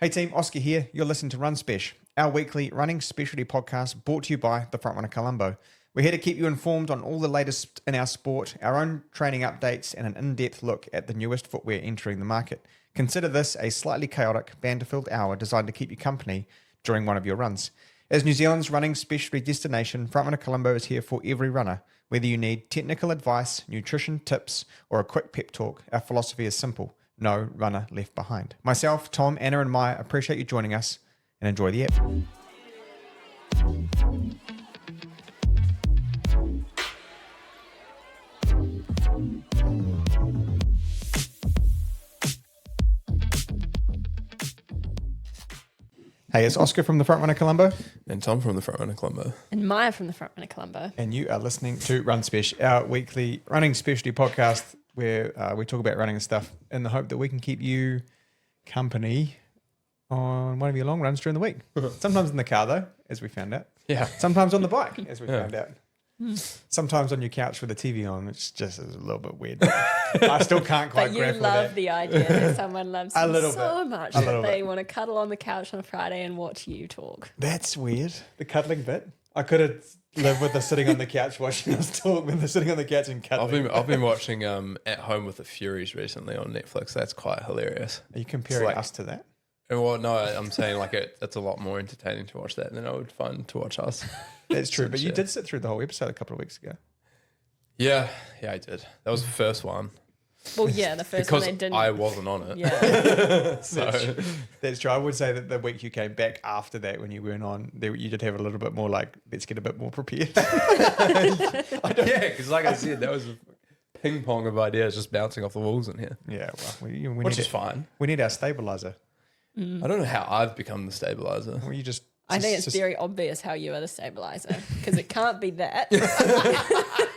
Hey team, Oscar here. You're listening to Run Spesh, our weekly running specialty podcast brought to you by the Frontrunner Colombo. We're here to keep you informed on all the latest in our sport, our own training updates, and an in-depth look at the newest footwear entering the market. Consider this a slightly chaotic, banter-filled hour designed to keep you company during one of your runs. As New Zealand's running specialty destination, Frontrunner Colombo is here for every runner. Whether you need technical advice, nutrition tips, or a quick pep talk, our philosophy is simple. No runner left behind. Myself, Tom, Anna, and Maia appreciate you joining us and enjoy the app. Hey, it's Oscar from the Frontrunner Colombo. And Tom from the Frontrunner Colombo. And Maia from the Frontrunner Colombo. And you are listening to Run Spesh, our weekly running specialty podcast where we talk about running and stuff in the hope that we can keep you company on one of your long runs during the week. Sometimes in the car, though, as we found out. Yeah. Sometimes on the bike, as we found out. Sometimes on your couch with the TV on, which just is a little bit weird. I still can't quite grapple with that. But you love the idea that someone loves A you little so bit. much A that little they bit. want to cuddle on the couch on a Friday and watch you talk. That's weird. The cuddling bit. I could have lived with the sitting on the couch watching us talk when they're sitting on the couch and cuddling. I've been watching At Home with the Furies recently on Netflix. That's quite hilarious. Are you comparing like- us to that? And well, no, I'm saying like it's a lot more entertaining to watch that than I would find to watch us. That's true. But you Shit. did sit through the whole episode a couple of weeks ago. Yeah, I did. That was the first one Well, yeah, the first because one they didn't. I wasn't on it. Yeah. So That's true. I would say that the week you came back after that, when you weren't on, you did have a little bit more like, let's get a bit more prepared. yeah, because like I said, that was a ping pong of ideas just bouncing off the walls in here, Yeah, well, we which need is fine. We need our stabilizer. I don't know how I've become the stabilizer. Well, you just. I think it's just- very obvious how you are the stabilizer because it can't be that.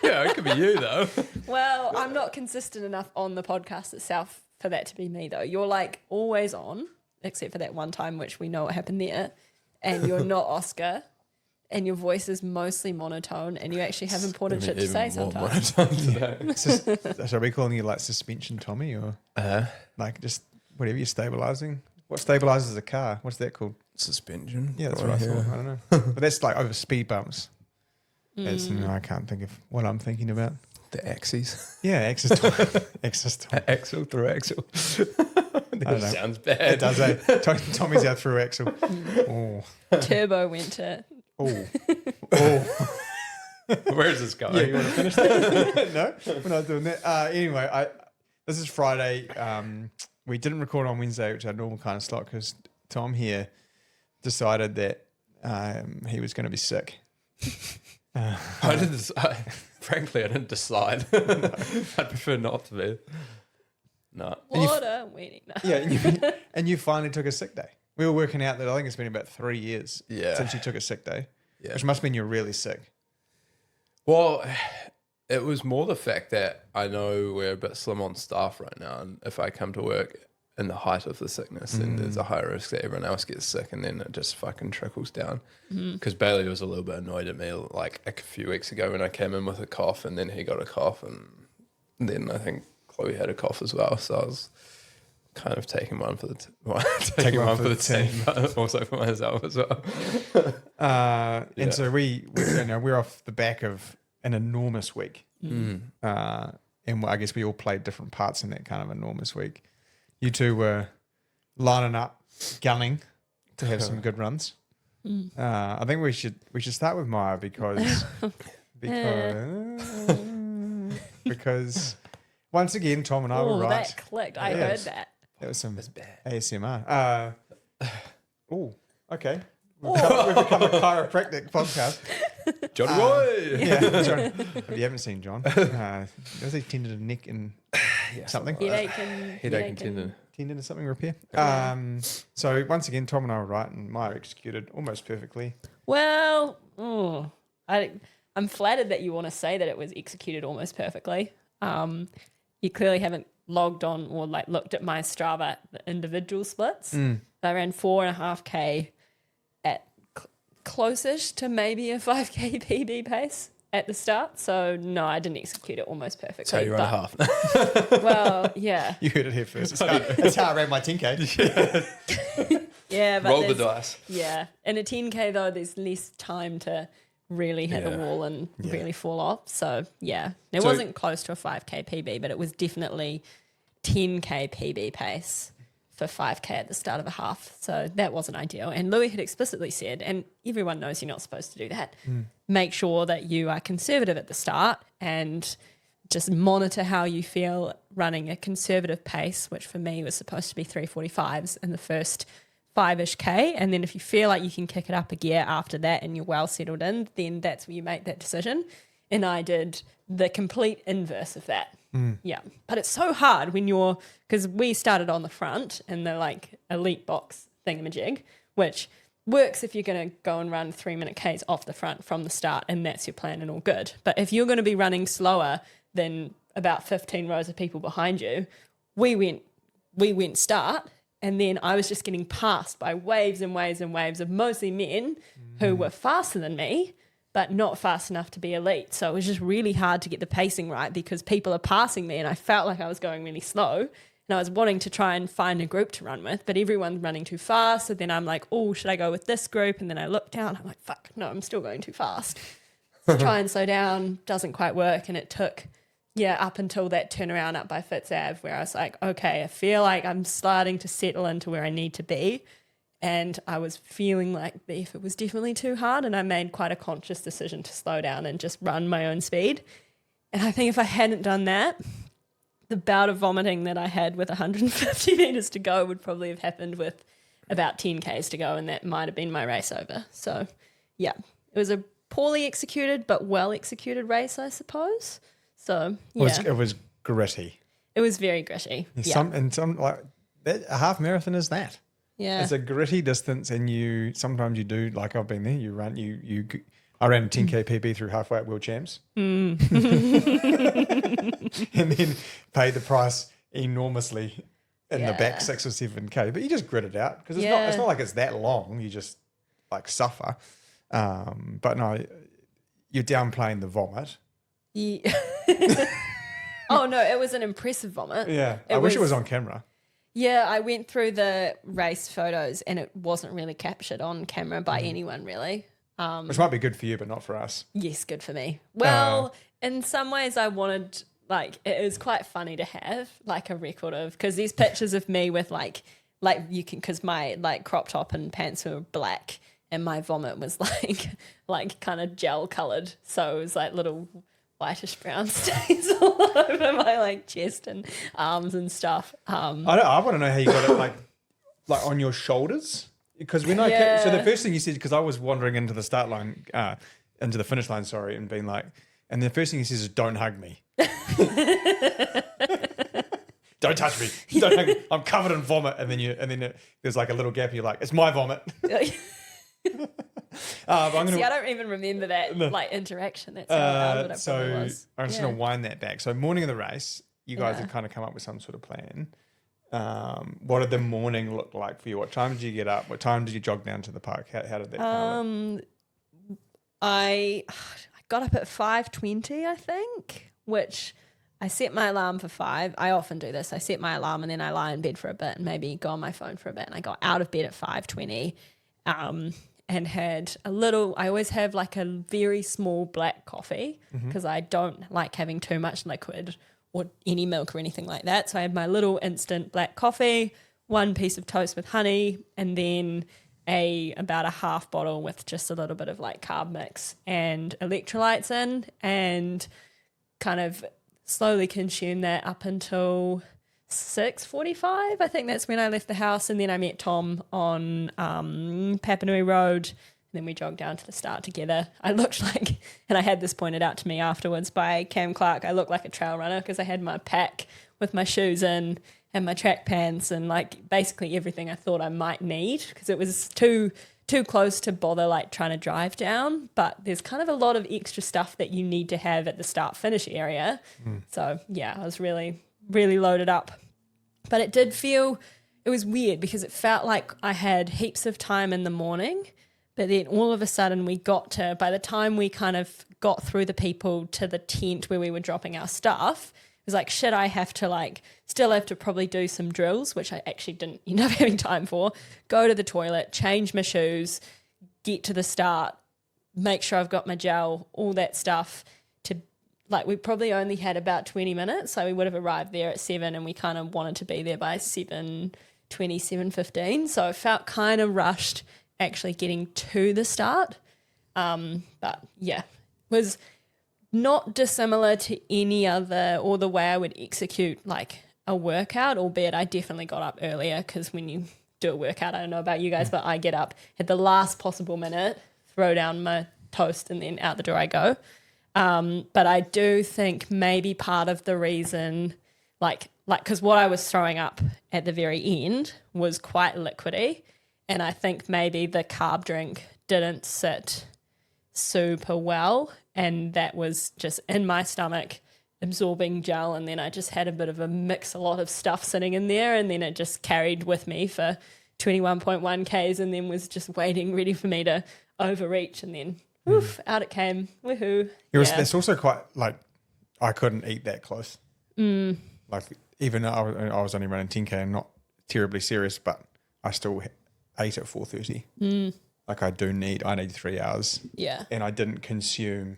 Yeah, it could be you though. Well, I'm not consistent enough on the podcast itself for that to be me, though. You're like always on, except for that one time, which we know what happened there. And you're not Oscar, and your voice is mostly monotone, and you actually have important shit to say sometimes. So are we calling you like suspension Tommy or like just whatever you're stabilizing? What stabilizes a car? What's that called? Suspension. Yeah, that's what I thought. I don't know. But that's like over speed bumps. No, I can't think of what I'm thinking about. The axes. Yeah, axis time. Axis time. Axle through axle. I don't know. Sounds bad. It does, eh? Tommy's out through axle. Oh. Turbo winter. Oh. Oh. Where is this going? Yeah, you want to finish that? No, we're not doing that. Anyway, this is Friday. We didn't record on Wednesday, which is our normal kind of slot, because Tom here decided that he was going to be sick. Frankly, I didn't decide. I'd prefer not to be. No. What a weenie. No. Yeah, and you finally took a sick day. We were working out that I think it's been about 3 years since you took a sick day, which must mean you're really sick. Well, it was more the fact that I know we're a bit slim on staff right now, and if I come to work in the height of the sickness, then there's a high risk that everyone else gets sick, and then it just fucking trickles down. Because Bailey was a little bit annoyed at me like a few weeks ago when I came in with a cough, and then he got a cough, and then I think Chloe had a cough as well. So I was kind of taking one for the team, but also for myself as well. And so we're off the back of an enormous week, and I guess we all played different parts in that kind of enormous week. You two were lining up, gunning to have some good runs. I think we should start with Maia because once again Tom and I were right. That clicked. I heard that. That was some bad. ASMR. Okay. We've become a chiropractic podcast. Johnny Boy! Yeah, John, if you haven't seen John, was he tendon a neck and something? Headache and tendon. Tendon or something repair. So once again, Tom and I were right, and Maia executed almost perfectly. Well, I'm flattered that you want to say that it was executed almost perfectly. You clearly haven't logged on or like looked at my Strava the individual splits. I ran 4.5K at close-ish to maybe a 5K PB pace at the start. So no, I didn't execute it almost perfectly. So you ran a half. Well, yeah. You heard it here first. That's how I ran my 10K. Yeah, but Roll the there's- dice. Yeah. In a 10K, though, there's less time to really hit the wall and really fall off. So, yeah. It wasn't close to a 5K PB, but it was definitely 10K PB pace for 5K at the start of a half. So that wasn't ideal. And Louis had explicitly said, and everyone knows you're not supposed to do that, make sure that you are conservative at the start and just monitor how you feel running a conservative pace, which for me was supposed to be 3:45s in the first 5-ish K. And then if you feel like you can kick it up a gear after that and you're well settled in, then that's where you make that decision. And I did the complete inverse of that. Yeah. But it's so hard when because we started on the front in the like elite box thingamajig, which works if you're going to go and run 3-minute Ks off the front from the start and that's your plan and all good. But if you're going to be running slower than about 15 rows of people behind you, we went start. And then I was just getting passed by waves and waves and waves of mostly men who were faster than me, but not fast enough to be elite. So it was just really hard to get the pacing right because people are passing me and I felt like I was going really slow. And I was wanting to try and find a group to run with, but everyone's running too fast. So then I'm like, oh, should I go with this group? And then I look down, I'm like, fuck, no, I'm still going too fast. So try and slow down, doesn't quite work. And it took... up until that turnaround up by Fitz Ave where I was like, okay, I feel like I'm starting to settle into where I need to be. And I was feeling like the effort was definitely too hard and I made quite a conscious decision to slow down and just run my own speed. And I think if I hadn't done that, the bout of vomiting that I had with 150 metres to go would probably have happened with about 10 Ks to go and that might have been my race over. So, yeah, it was a poorly executed but well executed race, I suppose. So yeah, It was gritty. it was very gritty. Some like that, a half marathon is that. Yeah, It's a gritty distance, and sometimes you do, like I've been there. You run I ran a 10K PB through halfway at World Champs, and then paid the price enormously in the back 6 or 7K. But you just grit it out because it's not like it's that long. You just like suffer. But no, you're downplaying the vomit. Yeah. Oh no, it was an impressive vomit. Yeah, I wish it was on camera. Yeah, I went through the race photos and it wasn't really captured on camera by anyone really. Which might be good for you, but not for us. Yes, good for me. Well, in some ways I wanted, like, it was quite funny to have like a record of, because there's pictures of me with like you can, because my like crop top and pants were black and my vomit was like kind of gel colored. So it was like little whitish brown stains all over my like chest and arms and stuff. I want to know how you got it like on your shoulders, because when so the first thing you said, because I was wandering into the start line, into the finish line, sorry, and being like, and the first thing he says is, "Don't hug me." Don't touch me. Don't hug me. I'm covered in vomit, and then there's like a little gap. You're like, it's my vomit. But I'm See, I don't even remember that like interaction. That's how loud it probably was. I'm just going to wind that back. So morning of the race, you guys had kind of come up with some sort of plan. What did the morning look like for you? What time did you get up? What time did you jog down to the park? How did that kind of look? I got up at 5:20, I think, which I set my alarm for 5. I often do this. I set my alarm and then I lie in bed for a bit and maybe go on my phone for a bit. And I got out of bed at 5:20. And had I always have like a very small black coffee because I don't like having too much liquid or any milk or anything like that. So I had my little instant black coffee, 1 piece of toast with honey, and then about a half bottle with just a little bit of like carb mix and electrolytes in, and kind of slowly consume that up until 6:45. I think that's when I left the house, and then I met Tom on Papanui Road, and then we jogged down to the start together. I looked like, and I had this pointed out to me afterwards by Cam Clark, I looked like a trail runner because I had my pack with my shoes in and my track pants and like basically everything I thought I might need, because it was too close to bother like trying to drive down, but there's kind of a lot of extra stuff that you need to have at the start finish area. So yeah, I was really loaded up. But it was weird because it felt like I had heaps of time in the morning, but then all of a sudden by the time we kind of got through the people to the tent where we were dropping our stuff, was like, shit, I have to like still have to probably do some drills, which I actually didn't end up having time for, go to the toilet, change my shoes, get to the start, make sure I've got my gel, all that stuff. To like, we probably only had about 20 minutes, so we would have arrived there at 7 and we kind of wanted to be there by 7:20, 7:15. So I felt kind of rushed actually getting to the start. But yeah, was not dissimilar to any other or the way I would execute like a workout, albeit I definitely got up earlier because when you do a workout, I don't know about you guys, but I get up at the last possible minute, throw down my toast and then out the door I go. But I do think maybe part of the reason, like because what I was throwing up at the very end was quite liquidy, and I think maybe the carb drink didn't sit super well, and that was just in my stomach absorbing gel, and then I just had a bit of a lot of stuff sitting in there, and then it just carried with me for 21.1 Ks and then was just waiting ready for me to overreach, and then out it came. Woohoo. It's also quite like I couldn't eat that close. Like even though I was only running 10K and not terribly serious, but I still ate at 4:30. Like I need 3 hours. Yeah. And I didn't consume,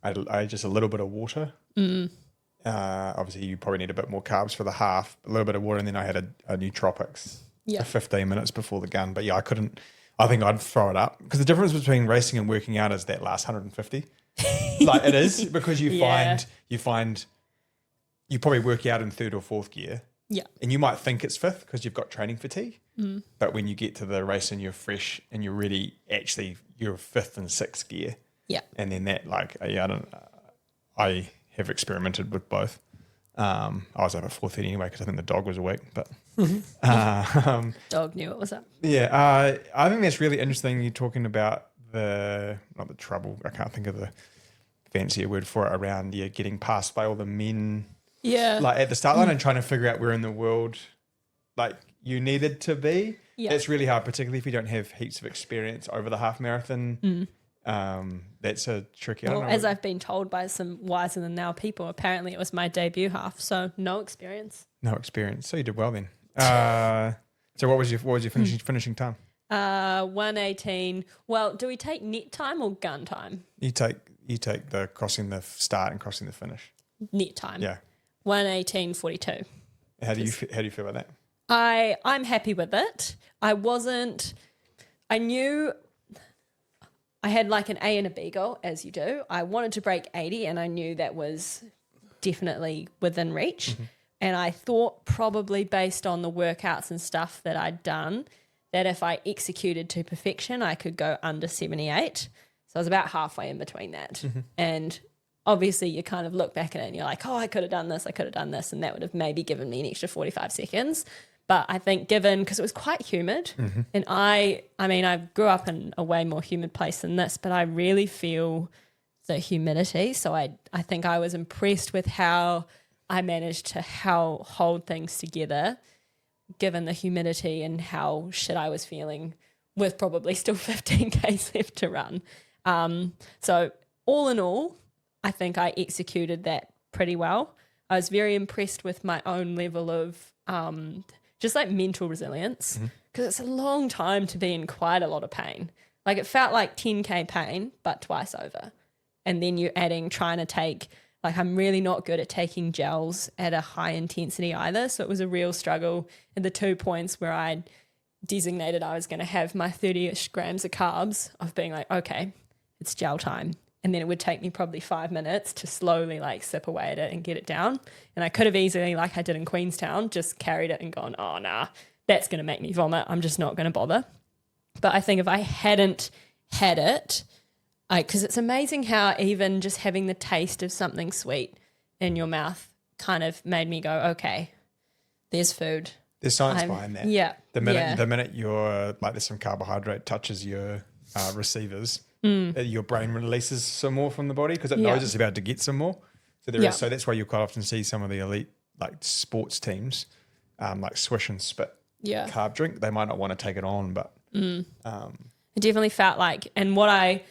I had just a little bit of water. Obviously you probably need a bit more carbs for the half, a little bit of water, and then I had a nootropics for 15 minutes before the gun. But yeah, I think I'd throw it up because the difference between racing and working out is that last 150. Like it is, because you find you probably work out in third or fourth gear. Yeah. And you might think it's fifth because you've got training fatigue. But when you get to the race and you're fresh and you're ready, actually you're fifth and sixth gear. Yeah. And then that, like, I have experimented with both. I was up at 4:30 anyway because I think the dog was awake. But dog knew it was up. Yeah. I think that's really interesting. You're talking about not the trouble. I can't think of the fancier word for it around getting passed by all the men. Yeah. Like at the start line and trying to figure out where in the world like you needed to be. Yeah. It's really hard, particularly if you don't have heaps of experience over the half marathon. That's a tricky one. Well, as I've been told by some wiser than now people, apparently it was my debut half, so no experience. No experience. So you did well then. So what was your finishing time? 1:18. Well, do we take net time or gun time? You take the crossing the start and crossing the finish. Net time. Yeah. 1:18:42. How do you feel about that? I'm happy with it. I knew I had like an A and a B goal, as you do. I wanted to break 80 and I knew that was definitely within reach. And I thought probably based on the workouts and stuff that I'd done, that if I executed to perfection, I could go under 78. So I was about halfway in between that. And obviously you kind of look back at it and you're like, oh, I could have done this, and that would have maybe given me an extra 45 seconds. But I think because it was quite humid, and I mean, I grew up in a way more humid place than this, but I really feel the humidity. So I think I was impressed with how I managed to hold things together given the humidity and how shit I was feeling with probably still 15 Ks left to run. So all in all, I think I executed that pretty well. I was very impressed with my own level of just like mental resilience, because it's a long time to be in quite a lot of pain. Like it felt like 10K pain, but twice over. And then you're trying to take, like I'm really not good at taking gels at a high intensity either. So it was a real struggle at the 2 points where I designated I was going to have my 30-ish grams of carbs of being like, okay, it's gel time. And then it would take me probably 5 minutes to slowly like sip away at it and get it down. And I could have easily, like I did in Queenstown, just carried it and gone, oh, nah, that's going to make me vomit. I'm just not going to bother. But I think if I hadn't had it, because it's amazing how even just having the taste of something sweet in your mouth kind of made me go, okay, there's food. There's science behind that. Yeah. The minute you're like there's some carbohydrate touches your receivers, your brain releases some more from the body because it knows it's about to get some more. So so that's why you quite often see some of the elite like sports teams, like Swish and Spit carb drink. They might not want to take it on, but it definitely felt like, and what I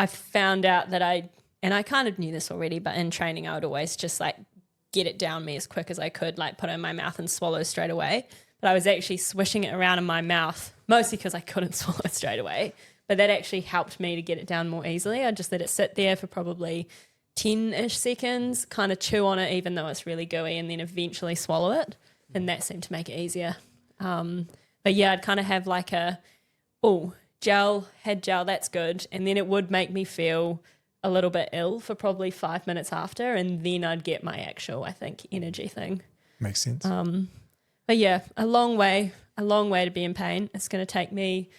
found out that I kind of knew this already, but in training I would always just like get it down me as quick as I could, like put it in my mouth and swallow straight away. But I was actually swishing it around in my mouth, mostly because I couldn't swallow it straight away. But that actually helped me to get it down more easily. I just let it sit there for probably 10-ish seconds, kind of chew on it even though it's really gooey, and then eventually swallow it. And that seemed to make it easier. But yeah, I'd kind of have like head gel, that's good. And then it would make me feel a little bit ill for probably 5 minutes after, and then I'd get my actual, I think, energy thing. Makes sense. But yeah, a long way to be in pain. It's going to take me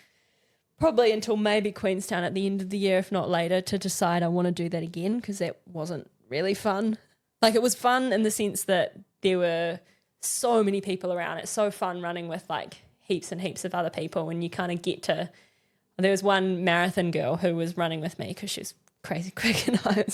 probably until maybe Queenstown at the end of the year, if not later, to decide I want to do that again, because that wasn't really fun. Like, it was fun in the sense that there were so many people around. It's so fun running with like heaps and heaps of other people, and you kind of get to. There was one marathon girl who was running with me because she was crazy quick, and I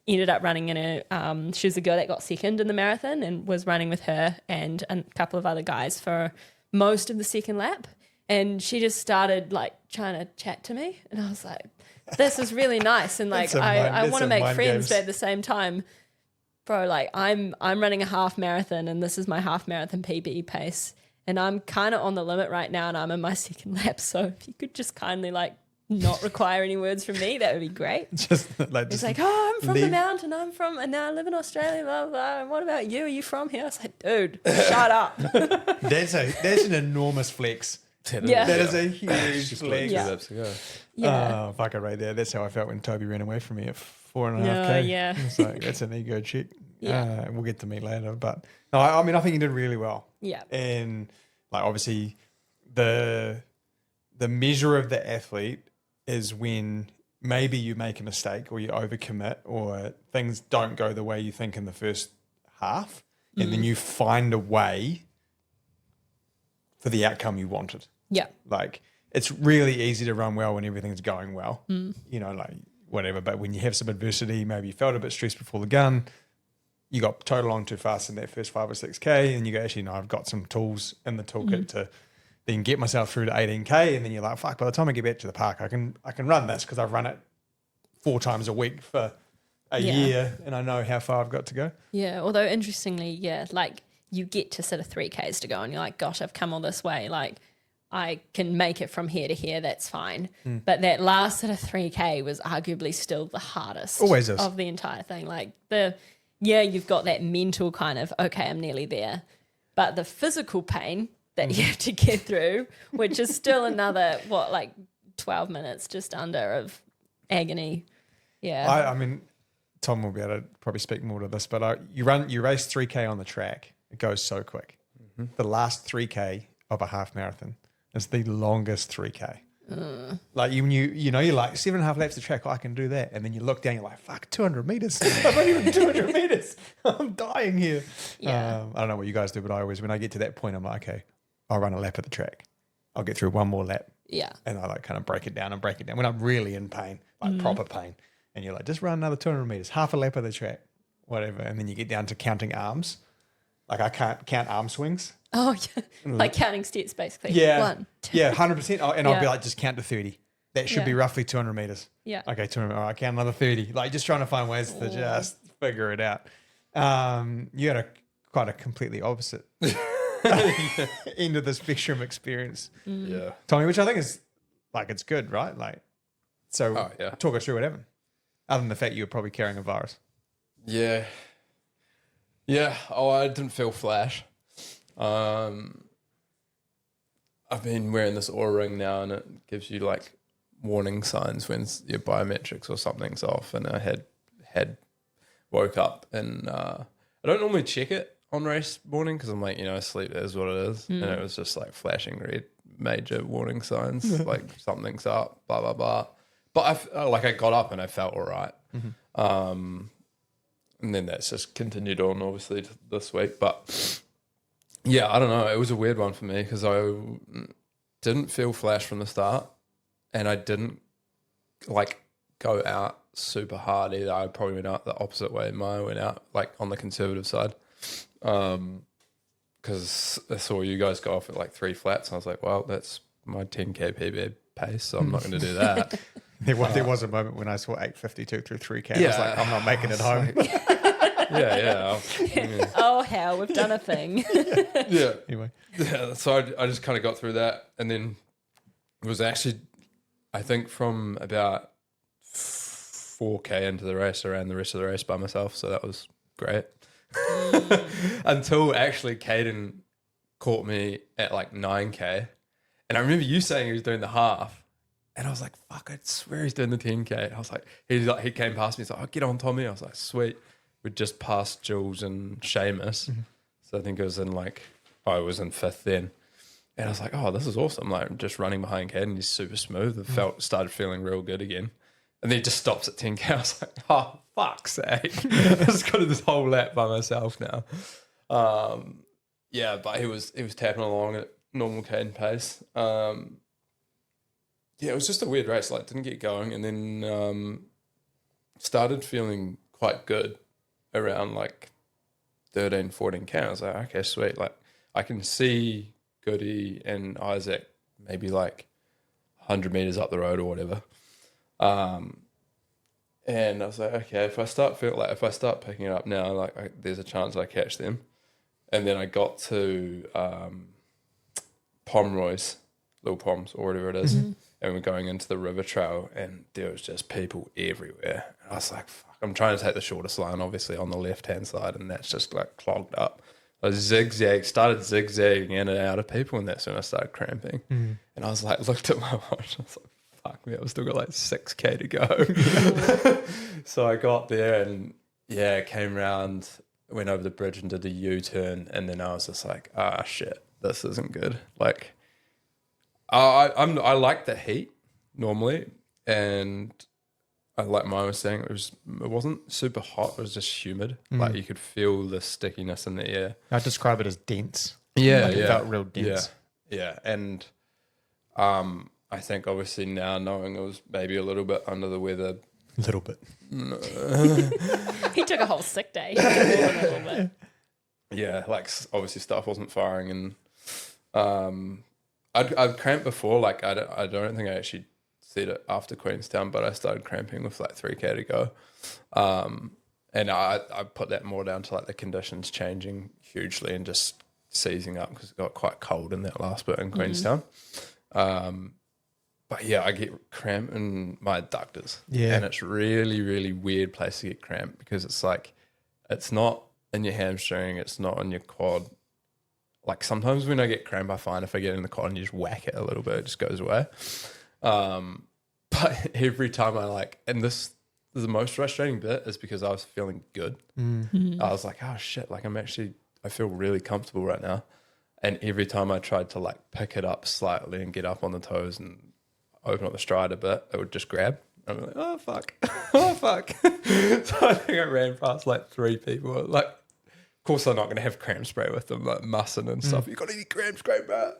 ended up running in a. She was the girl that got second in the marathon, and was running with her and a couple of other guys for most of the second lap. And she just started like trying to chat to me, and I was like, "This is really nice," and like I want to make friends, but at the same time, bro, like I'm running a half marathon, and this is my half marathon PB pace, and I'm kind of on the limit right now, and I'm in my second lap. So if you could just kindly like not require any words from me, that would be great. It's like, oh, I'm from the mountain, and now I live in Australia, blah, blah. And what about you? Are you from here? I was like, dude, shut up. That's an enormous flex. That is a huge flex. Oh, fuck it right there. That's how I felt when Toby ran away from me at 4.5K. Yeah. It's like, that's an ego check. We'll get to me later. But no, I mean, I think you did really well. Yeah. And like, obviously the measure of the athlete is when maybe you make a mistake or you overcommit or things don't go the way you think in the first half, and then you find a way for the outcome you wanted. Yeah. Like, it's really easy to run well when everything's going well, you know, like whatever. But when you have some adversity, maybe you felt a bit stressed before the gun, you got towed along too fast in that first 5 or 6K, and you go, actually, no, I've got some tools in the toolkit to then get myself through to 18K. And then you're like, fuck, by the time I get back to the park, I can run this because I've run it 4 times a week for a year, and I know how far I've got to go. Yeah. Although interestingly, like you get to sort of 3Ks to go, and you're like, gosh, I've come all this way. Like, I can make it from here to here. That's fine. But that last sort of 3K was arguably still the hardest Always is. of the entire thing. Like you've got that mental kind of, okay, I'm nearly there. But the physical pain that you have to get through, which is still another, 12 minutes just under of agony. Yeah. I mean, Tom will be able to probably speak more to this, but you race 3K on the track. It goes so quick. The last 3K of a half marathon is the longest 3K. Like you're like 7.5 laps of track. I can do that. And then you look down, you're like, fuck, 200 meters. I'm only even 200 meters. I'm dying here. Yeah. I don't know what you guys do, but when I get to that point, I'm like, okay, I'll run a lap of the track. I'll get through one more lap. Yeah. And I like kind of break it down when I'm really in pain, like proper pain. And you're like, just run another 200 meters, half a lap of the track, whatever. And then you get down to counting arms. Like, I can't count arm swings. Oh, yeah. Like counting steps, basically. Yeah. 1, 2. Yeah, 100%. I'll be like, just count to 30. That should be roughly 200 meters. Yeah. Okay, 200. All right, count another 30. Like, just trying to find ways to just figure it out. You had quite a completely opposite end of the spectrum experience. Yeah. Tommy, which I think is, like, it's good, right? Like, so talk us through what happened. Other than the fact you were probably carrying a virus. Yeah. Yeah. Oh, I didn't feel flash. I've been wearing this Oura ring now, and it gives you like warning signs when your biometrics or something's off. And I had woke up, and I don't normally check it on race morning because I'm like, sleep is what it is. And it was just like flashing red, major warning signs, like something's up, blah, blah, blah. But I got up and I felt all right. And then that's just continued on, obviously, to this week. But yeah, I don't know. It was a weird one for me because I didn't feel flash from the start, and I didn't like go out super hard either. I probably went out the opposite way. Maia went out like on the conservative side because I saw you guys go off at like 3 flats. And I was like, well, that's my 10K PB pace, so I'm not going to do that. There was a moment when I saw 8:52 through 3K. I was like, I'm not making it home. Yeah. Oh, hell, we've done a thing. Yeah. Anyway. Yeah. So I just kind of got through that, and then it was actually, I think, from about 4K into the race, I ran the rest of the race by myself. So that was great. Until actually Caden caught me at like 9K. And I remember you saying he was doing the half. And I was like, fuck, I swear he's doing the 10K. I was like, he came past me. He's like, oh, get on, Tommy. I was like, sweet. We'd just passed Jules and Seamus. Mm-hmm. So I think it was I was in 5th then. And I was like, oh, this is awesome. Like, just running behind Caden. He's super smooth. Started feeling real good again. And then he just stops at 10K. I was like, oh, fuck's sake. I just got this whole lap by myself now. Yeah, but he was tapping along at normal Caden pace. Yeah, it was just a weird race. Like, didn't get going, and then started feeling quite good around like 13, 14K. I was like, okay, sweet. Like, I can see Goody and Isaac maybe like 100 meters up the road or whatever. And I was like, okay, if I start picking it up now, like there's a chance I catch them. And then I got to Pomeroy's, Little Poms or whatever it is. Mm-hmm. And we're going into the river trail, and there was just people everywhere. And I was like, fuck, I'm trying to take the shortest line, obviously, on the left-hand side, and that's just like clogged up. I started zigzagging in and out of people, and that's when I started cramping. Mm. And I was like, looked at my watch, I was like, fuck me, I've still got like 6K to go. So I got there and came round, went over the bridge and did a U-turn, and then I was just like, shit, this isn't good. Like, I like the heat normally, and like Maia was saying, it wasn't super hot, it was just humid. Like, you could feel the stickiness in the air. I'd describe it as dense. Yeah, It felt real dense. Yeah. And I think obviously now, knowing it was maybe a little bit under the weather. A little bit. He took a whole sick day. A little bit. Yeah, like obviously stuff wasn't firing, and I've cramped before. Like I don't think I actually said it after Queenstown, but I started cramping with like 3K to go. And I put that more down to like the conditions changing hugely and just seizing up because it got quite cold in that last bit in Queenstown. But yeah, I get cramp in my adductors. Yeah. And it's really, really weird place to get cramp because it's like, it's not in your hamstring, it's not on your quad. Like sometimes when I get cramp, I find if I get in the quad and you just whack it a little bit, it just goes away. But every time and this is the most frustrating bit is because I was feeling good. Mm-hmm. I was like, oh shit, like I feel really comfortable right now. And every time I tried to like pick it up slightly and get up on the toes and open up the stride a bit, it would just grab. I'm like, oh fuck, oh fuck. So I think I ran past like 3 people. Like, of course, I'm not going to have cramp spray with them, like mussing and stuff. You got any cramp spray, bro?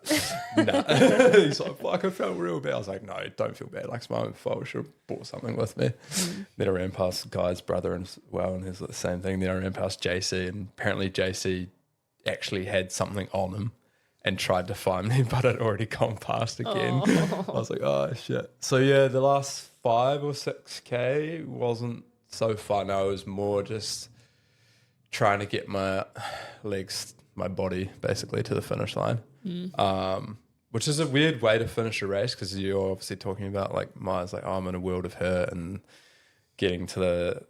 Nah. He's like, fuck, I felt real bad. I was like, no, don't feel bad. Like, it's my own fault. I should have bought something with me. Then I ran past the guy's brother as well, and he's like the same thing. Then I ran past JC, and apparently JC actually had something on him and tried to find me, but I'd already gone past again. I was like, oh, shit. So, yeah, the last 5 or 6K wasn't so fun. I was more just trying to get my legs, my body, basically, to the finish line, which is a weird way to finish a race because you're obviously talking about, like, Maia's like, oh, I'm in a world of hurt, and getting to the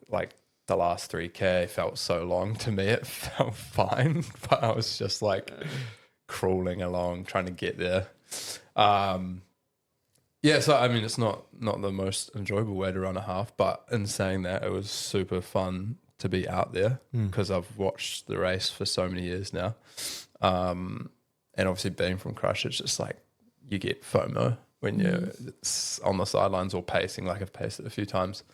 last 3K felt so long. To me, it felt fine, but I was just, like, crawling along, trying to get there. Yeah, so, I mean, it's not the most enjoyable way to run a half, but in saying that, it was super fun to be out there because I've watched the race for so many years now. And obviously being from Christchurch, it's just like you get FOMO when you're on the sidelines or pacing, like I've paced it a few times.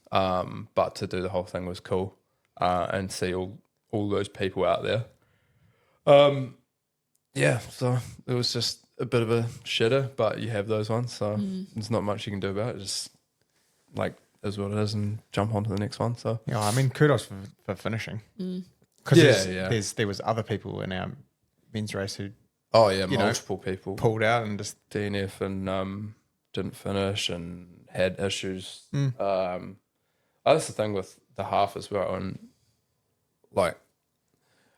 But to do the whole thing was cool and see all those people out there. Yeah, so it was just a bit of a shitter, but you have those ones, so there's not much you can do about it. Just like is what it is and jump on to the next one. So yeah, I mean, kudos for finishing. Because there was other people in our men's race who multiple people pulled out and just DNF and didn't finish and had issues. That's the thing with the half as well, and like,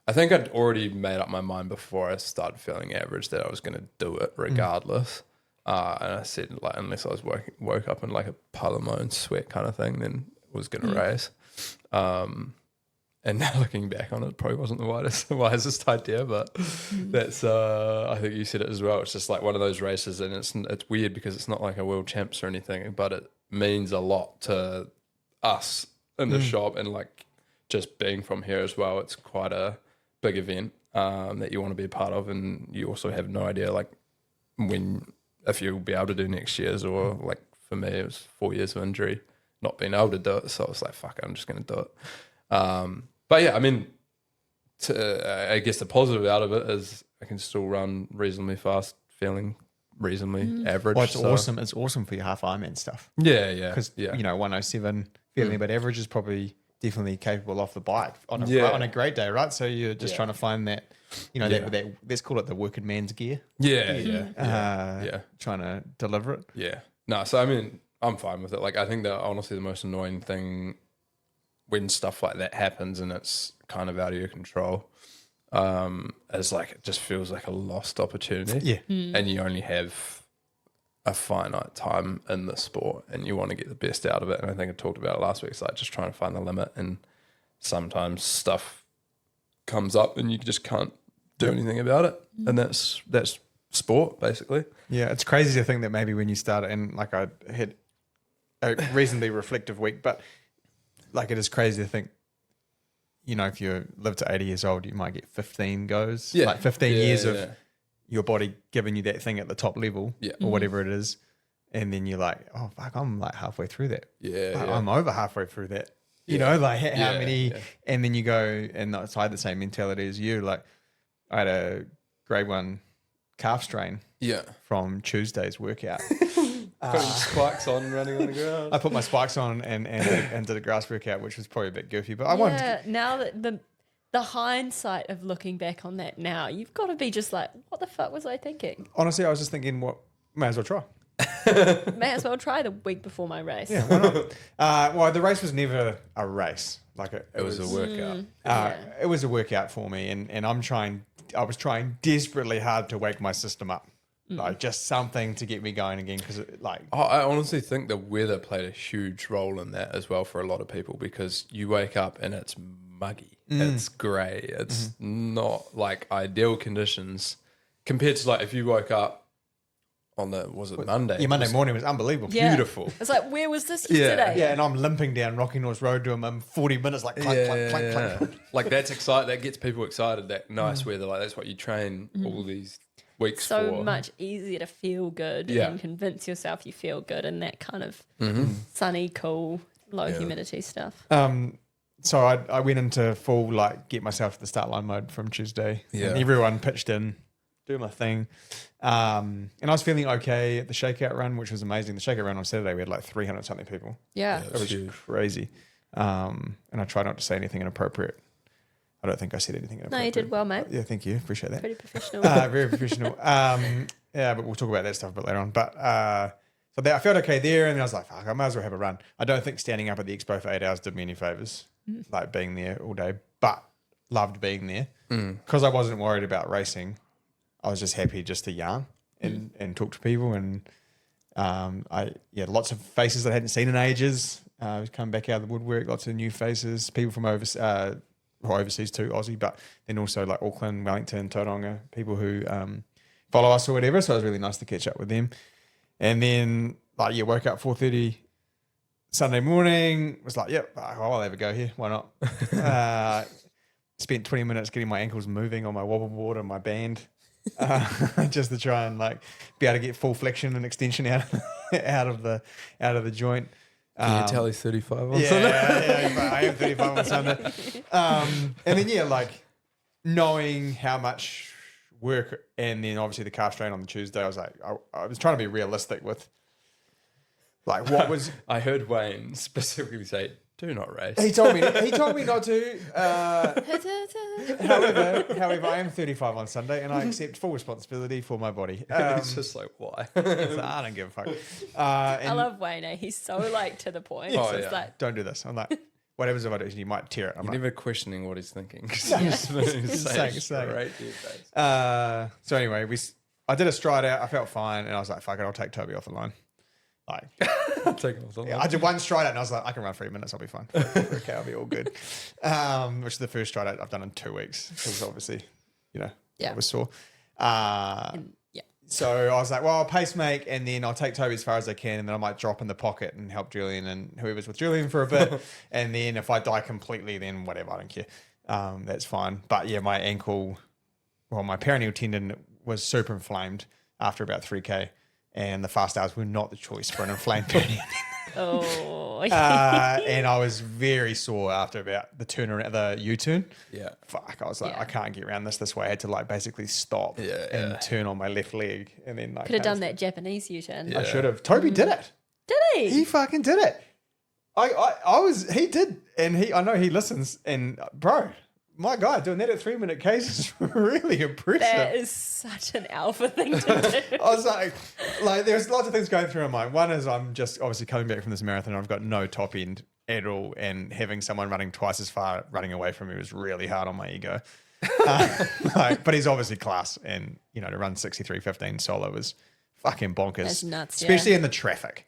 I think I'd already made up my mind before I started feeling average that I was going to do it regardless. And I said, like, unless I was woke up in like a pile of my own sweat kind of thing, then I was going to race. And now looking back on it, probably wasn't the wisest idea, but that's, I think you said it as well. It's just like one of those races, and it's weird because it's not like a world champs or anything, but it means a lot to us in the shop, and like just being from here as well. It's quite a big event that you want to be a part of, and you also have no idea like if you'll be able to do next year's, or like for me it was 4 years of injury, not being able to do it, so I was like, fuck it, I'm just going to do it. But yeah, I mean, I guess the positive out of it is I can still run reasonably fast, feeling reasonably average. Well, it's awesome. It's awesome for your half Ironman stuff. Yeah. Because, 107, feeling a bit average is probably definitely capable off the bike on a great day, right? So you're just trying to find that, that let's call it the working man's gear. Yeah. Trying to deliver it. Yeah. No, so I mean, I'm fine with it. Like, I think that honestly the most annoying thing when stuff like that happens and it's kind of out of your control, is like, it just feels like a lost opportunity. Yeah. And you only have a finite time in the sport and you want to get the best out of it. And I think I talked about it last week. It's like just trying to find the limit, and sometimes stuff comes up and you just can't do anything about it. And that's sport basically. Yeah. It's crazy to think that maybe when you start, and like I had a reasonably reflective week, but like it is crazy to think, if you live to 80 years old, you might get 15 goes, like 15 years of your body giving you that thing at the top level or whatever it is. And then you're like, oh, fuck, I'm like halfway through that. I'm over halfway through that. You know, like how many, and then you go, and I had the same mentality as you. Like I had a grade 1 calf strain from Tuesday's workout. Putting spikes on, running on the ground. I put my spikes on and did a grass workout, which was probably a bit goofy, but I wanted to. Now that the hindsight of looking back on that now, you've got to be just like, what the fuck was I thinking? Honestly, I was just thinking, may as well try. May as well try the week before my race. Yeah, why not? Well, the race was never a race. Like it was a workout. It was a workout for me, and I was trying desperately hard to wake my system up. Like just something to get me going again, because I honestly think the weather played a huge role in that as well for a lot of people, because you wake up and it's muggy, it's grey, it's not like ideal conditions compared to like if you woke up on Monday? Yeah, Monday morning was unbelievable. Yeah. Beautiful. It's like, where was this yesterday? Yeah, and I'm limping down Rocky North Road to him 40 minutes, like clunk, clunk, clunk, clunk, clunk. Like that's exciting. That gets people excited. That nice weather, like that's what you train all these weeks for. So much easier to feel good and convince yourself you feel good in that kind of sunny, cool, low humidity stuff. So I went into full get myself to the start line mode from Tuesday. Yeah. And everyone pitched in, do my thing. And I was feeling okay at the shakeout run, which was amazing. The shakeout run on Saturday, we had like 300 something people. Yeah. It was crazy. And I tried not to say anything inappropriate. I don't think I said anything inappropriate. No, you did well, mate. Yeah, thank you. Appreciate that. Pretty professional. Very professional. Yeah, but we'll talk about that stuff a bit later on. But so I felt okay there, and then I was like, fuck, I might as well have a run. I don't think standing up at the Expo for 8 hours did me any favours, like being there all day, but loved being there. Because I wasn't worried about racing. I was just happy just to yarn and talk to people. And lots of faces that I hadn't seen in ages. Come back out of the woodwork, lots of new faces, people from overseas too, Aussie, but then also like Auckland, Wellington, Tauranga, people who follow us or whatever. So it was really nice to catch up with them. And then woke up 4:30 Sunday morning, was like, yep, I'll have a go here. Why not? Spent 20 minutes getting my ankles moving on my wobble board and my band, just to try and be able to get full flexion and extension out of the joint. Can you tell he's 35 on Sunday? Yeah, I am 35 on Sunday. And then, knowing how much work, and then obviously the calf strain on the Tuesday, I was like, I was trying to be realistic with, what was... I heard Wayne specifically say, do not race. He told me not to. However, I am 35 on Sunday, and I accept full responsibility for my body. It's just like, why? So I don't give a fuck. I love Wayne. He's so to the point. Oh, It's don't do this. I'm like, whatever's about it, you might tear it. I'm You're like, never questioning what he's thinking. saying. So anyway, I did a stride out. I felt fine, and I was like, "Fuck it, I'll take Toby off the line." Like, Take it off the line. I did one stride out, and I was like, "I can run 3 minutes. I'll be fine. Okay, I'll be all good." Which is the first stride out I've done in 2 weeks because obviously, I was sore. So I was like, well, I'll pace make and then I'll take Toby as far as I can and then I might drop in the pocket and help Julian and whoever's with Julian for a bit. And then if I die completely, then whatever, I don't care. That's fine. But yeah, my perineal tendon was super inflamed after about 3K and the fast hours were not the choice for an inflamed perineal. Oh. And I was very sore after about the turnaround, the U-turn. Yeah. Fuck, I was like, I can't get around this way. I had to like basically stop and turn on my left leg and then like Could have done that Japanese U-turn. I should have. Toby did it. Did he? He fucking did it. He did. And I know he listens and bro, my God, doing that at 3 minute case is really impressive. That is such an alpha thing to do. I was like there's lots of things going through my mind. One is I'm just obviously coming back from this marathon. I've got no top end at all. And having someone running twice as far running away from me was really hard on my ego. But he's obviously class. And, to run 63:15 solo was fucking bonkers. That's nuts, especially in the traffic.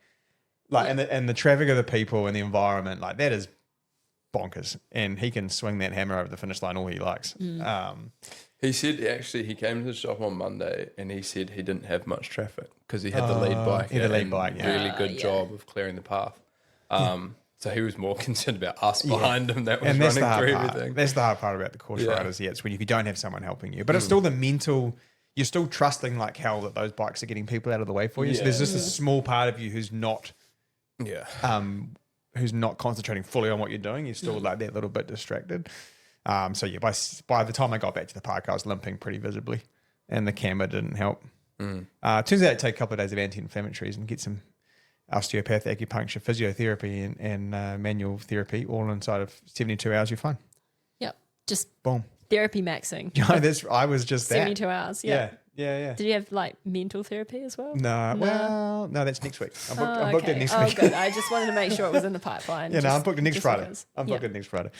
And the traffic of the people and the environment, like that is bonkers. And he can swing that hammer over the finish line all he likes. He said he came to the shop on Monday and he said he didn't have much traffic because he had the lead bike. He had the lead bike, yeah. Really good job of clearing the path. So he was more concerned about us behind him that was running through everything. That's the hard part about the course riders. Yeah, it's when if you don't have someone helping you. But it's still the mental, you're still trusting like hell that those bikes are getting people out of the way for you. So there's just a small part of you who's not concentrating fully on what you're doing. You're still like that little bit distracted. So yeah, by the time I got back to the park, I was limping pretty visibly and the camera didn't help. Turns out it take a couple of days of anti-inflammatories and get some osteopath, acupuncture, physiotherapy and manual therapy all inside of 72 hours, you're fine. Yep. Just boom. Therapy maxing. I was just 72 hours. Yeah. Yeah. Did you have like mental therapy as well? No, that's next week. I'm booked it next week. Oh, good. I just wanted to make sure it was in the pipeline. Yeah, I'm booked it next Friday. I'm booked it next Friday.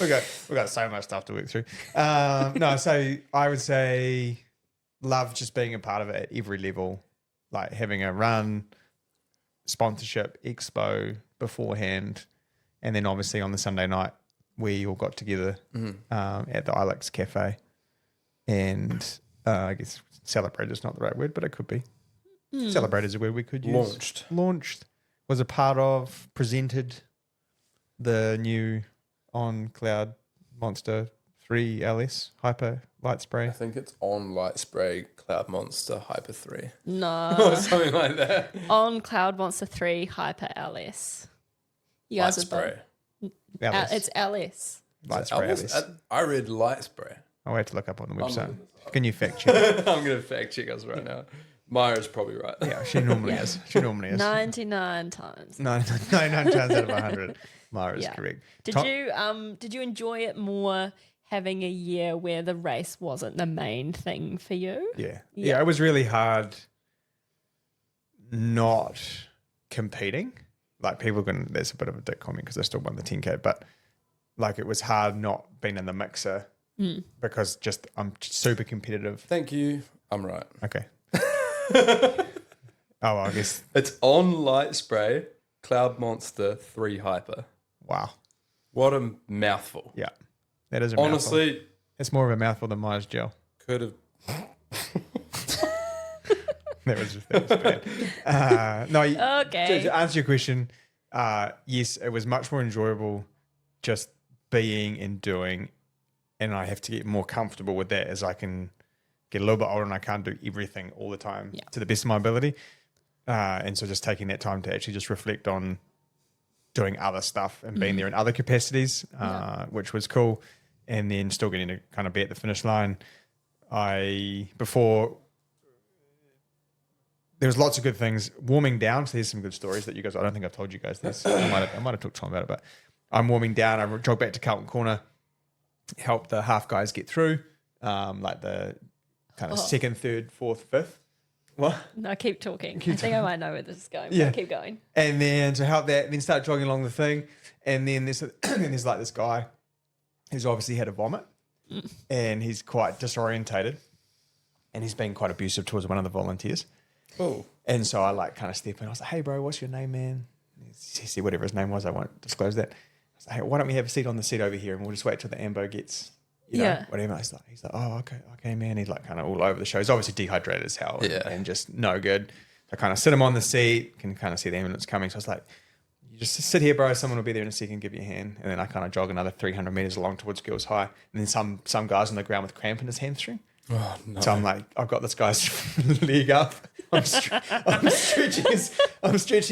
We got so much stuff to work through. So I would say love just being a part of it at every level, like having a run, sponsorship, expo beforehand, and then obviously on the Sunday night we all got together at the Ilex Cafe and I guess celebrate is not the right word, but it could be. Celebrate is a word we could use. Launched. Was a part of, presented the new On Cloud Monster 3 LS Hyper Light Spray. I think it's On Light Spray Cloud Monster Hyper 3. No. Or something like that. On Cloud Monster 3 Hyper LS. You guys Light Spray. It's LS. Light Spray LS. I read Light Spray. I'll have to look up on the website. Can you fact check? I'm going to fact check us right now. Maia's probably right. Yeah, she normally is. 99 times. 99 times out of 100. Maia is correct. Did you enjoy it more having a year where the race wasn't the main thing for you? Yeah, it was really hard not competing. Like people can, there's a bit of a dick comment because I still won the 10K, but like it was hard not being in the mixer because just I'm super competitive. Thank you. I'm right. Okay. Oh, well, I guess it's On Light Spray Cloud Monster 3 Hyper. Wow. What a mouthful. Yeah. That is a honestly, mouthful. It's more of a mouthful than Maia's gel. Could have. That was bad. Okay. To answer your question, yes, it was much more enjoyable just being and doing, and I have to get more comfortable with that as I can get a little bit older and I can't do everything all the time to the best of my ability. And so just taking that time to actually just reflect on doing other stuff and being there in other capacities, which was cool. And then still getting to kind of be at the finish line. There was lots of good things warming down. So there's some good stories that you guys, I don't think I've told you guys this. I might have talked to Tom about it, but I'm warming down. I jog back to Carlton Corner, help the half guys get through, like the kind of second, third, fourth, fifth. What? No, keep talking. I think I might know where this is going. Yeah. But keep going. And then to help that, then start jogging along the thing. And then there's like this guy who's obviously had a vomit and he's quite disorientated and he's been quite abusive towards one of the volunteers. Oh. And so I like kind of step in. I was like, hey, bro, what's your name, man? He said whatever his name was. I won't disclose that. I was like, hey, why don't we have a seat on the seat over here and we'll just wait till the ambo gets, whatever. He's like, oh, okay, man. He's like kind of all over the show. He's obviously dehydrated as hell and just no good. So I kind of sit him on the seat, can kind of see the ambulance coming. So I was like, you just sit here, bro. Someone will be there in a second, give you a hand. And then I kind of jog another 300 meters along towards Girls High. And then some guy's on the ground with cramp in his hamstring. Oh, no. So I'm like, I've got this guy's leg up. I'm stretching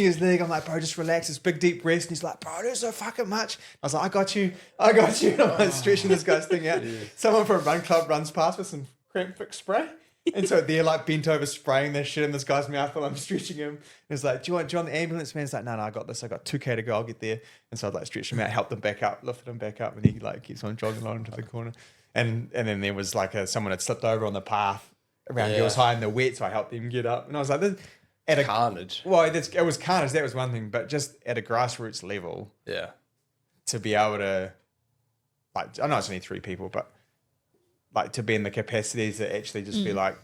his leg. I'm like, bro, just relax. It's big, deep breaths. And he's like, bro, there's so fucking much. I was like, I got you. And I'm like stretching this guy's thing out. Yeah. Someone from a run club runs past with some cramp fix spray. And so they're like bent over spraying their shit in this guy's mouth while I'm stretching him. And it's like, do you want the ambulance, man? It's like, no, I got this. I got 2K to go. I'll get there. And so I'd like stretch him out, help them back up, lifted him back up. And he like keeps on jogging along to the corner. And then there was like someone had slipped over on the path around Girls High in the wet. So I helped him get up. And I was like, carnage. Well, it was carnage. That was one thing. But just at a grassroots level, to be able to, like, I know it's only 3 people, but like to be in the capacities to actually just be like,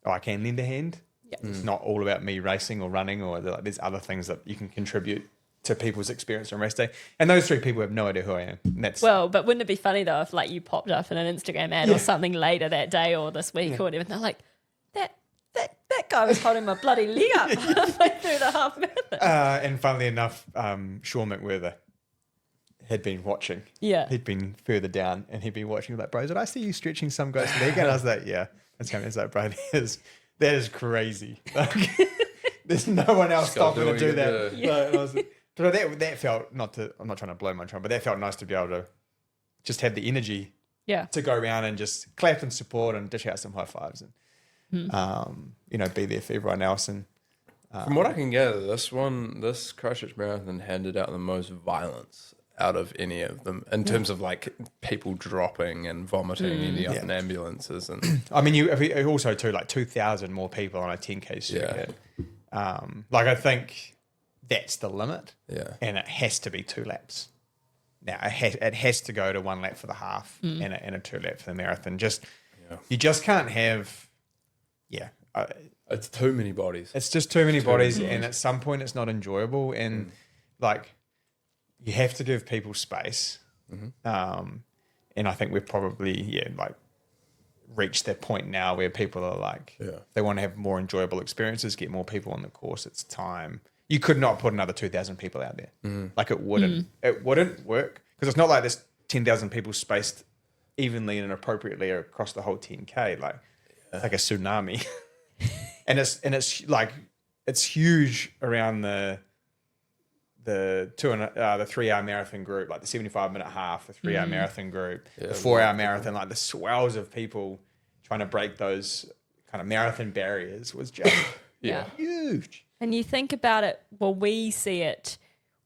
oh, I can lend a hand. Yep. It's not all about me racing or running, or there's other things that you can contribute to people's experience on race day. And those 3 people have no idea who I am. And that's Well, but wouldn't it be funny though if like you popped up in an Instagram ad or something later that day or this week or whatever, and they're like, that guy was holding my bloody leg up halfway through the half marathon. And funnily enough, Sean McWhirter had been watching. Yeah. He'd been further down and he'd been watching. Like, bro, did I see you stretching some guy's leg? And I was like, yeah. That's coming. It's like, bro, that is crazy. Like, there's no one else stopping to do that. So that felt, I'm not trying to blow my trumpet, but that felt nice to be able to just have the energy to go around and just clap and support and dish out some high fives and, be there for everyone else. And from what I can gather, this Christchurch Marathon handed out the most violence out of any of them in terms of like people dropping and vomiting ending up in ambulances. And I mean, you also too, like 2,000 more people on a 10K circuit. Like I think that's the limit. Yeah. And it has to be 2 laps. Now it has to go to 1 lap for the half and a 2 lap for the marathon. You just can't have, it's too many bodies. It's just too many bodies, and at some point it's not enjoyable, and like you have to give people space. And I think we've probably reached that point now where people are like, they want to have more enjoyable experiences, get more people on the course. It's time. You could not put another 2,000 people out there. Like it wouldn't work, because it's not like there's 10,000 people spaced evenly and appropriately across the whole 10K. Like it's like a tsunami. and it's like it's huge around the 3 hour marathon group, like the 75-minute half, the 3 hour marathon group, the 4 hour marathon, like the swells of people trying to break those kind of marathon barriers was just huge. And you think about it, well, we see it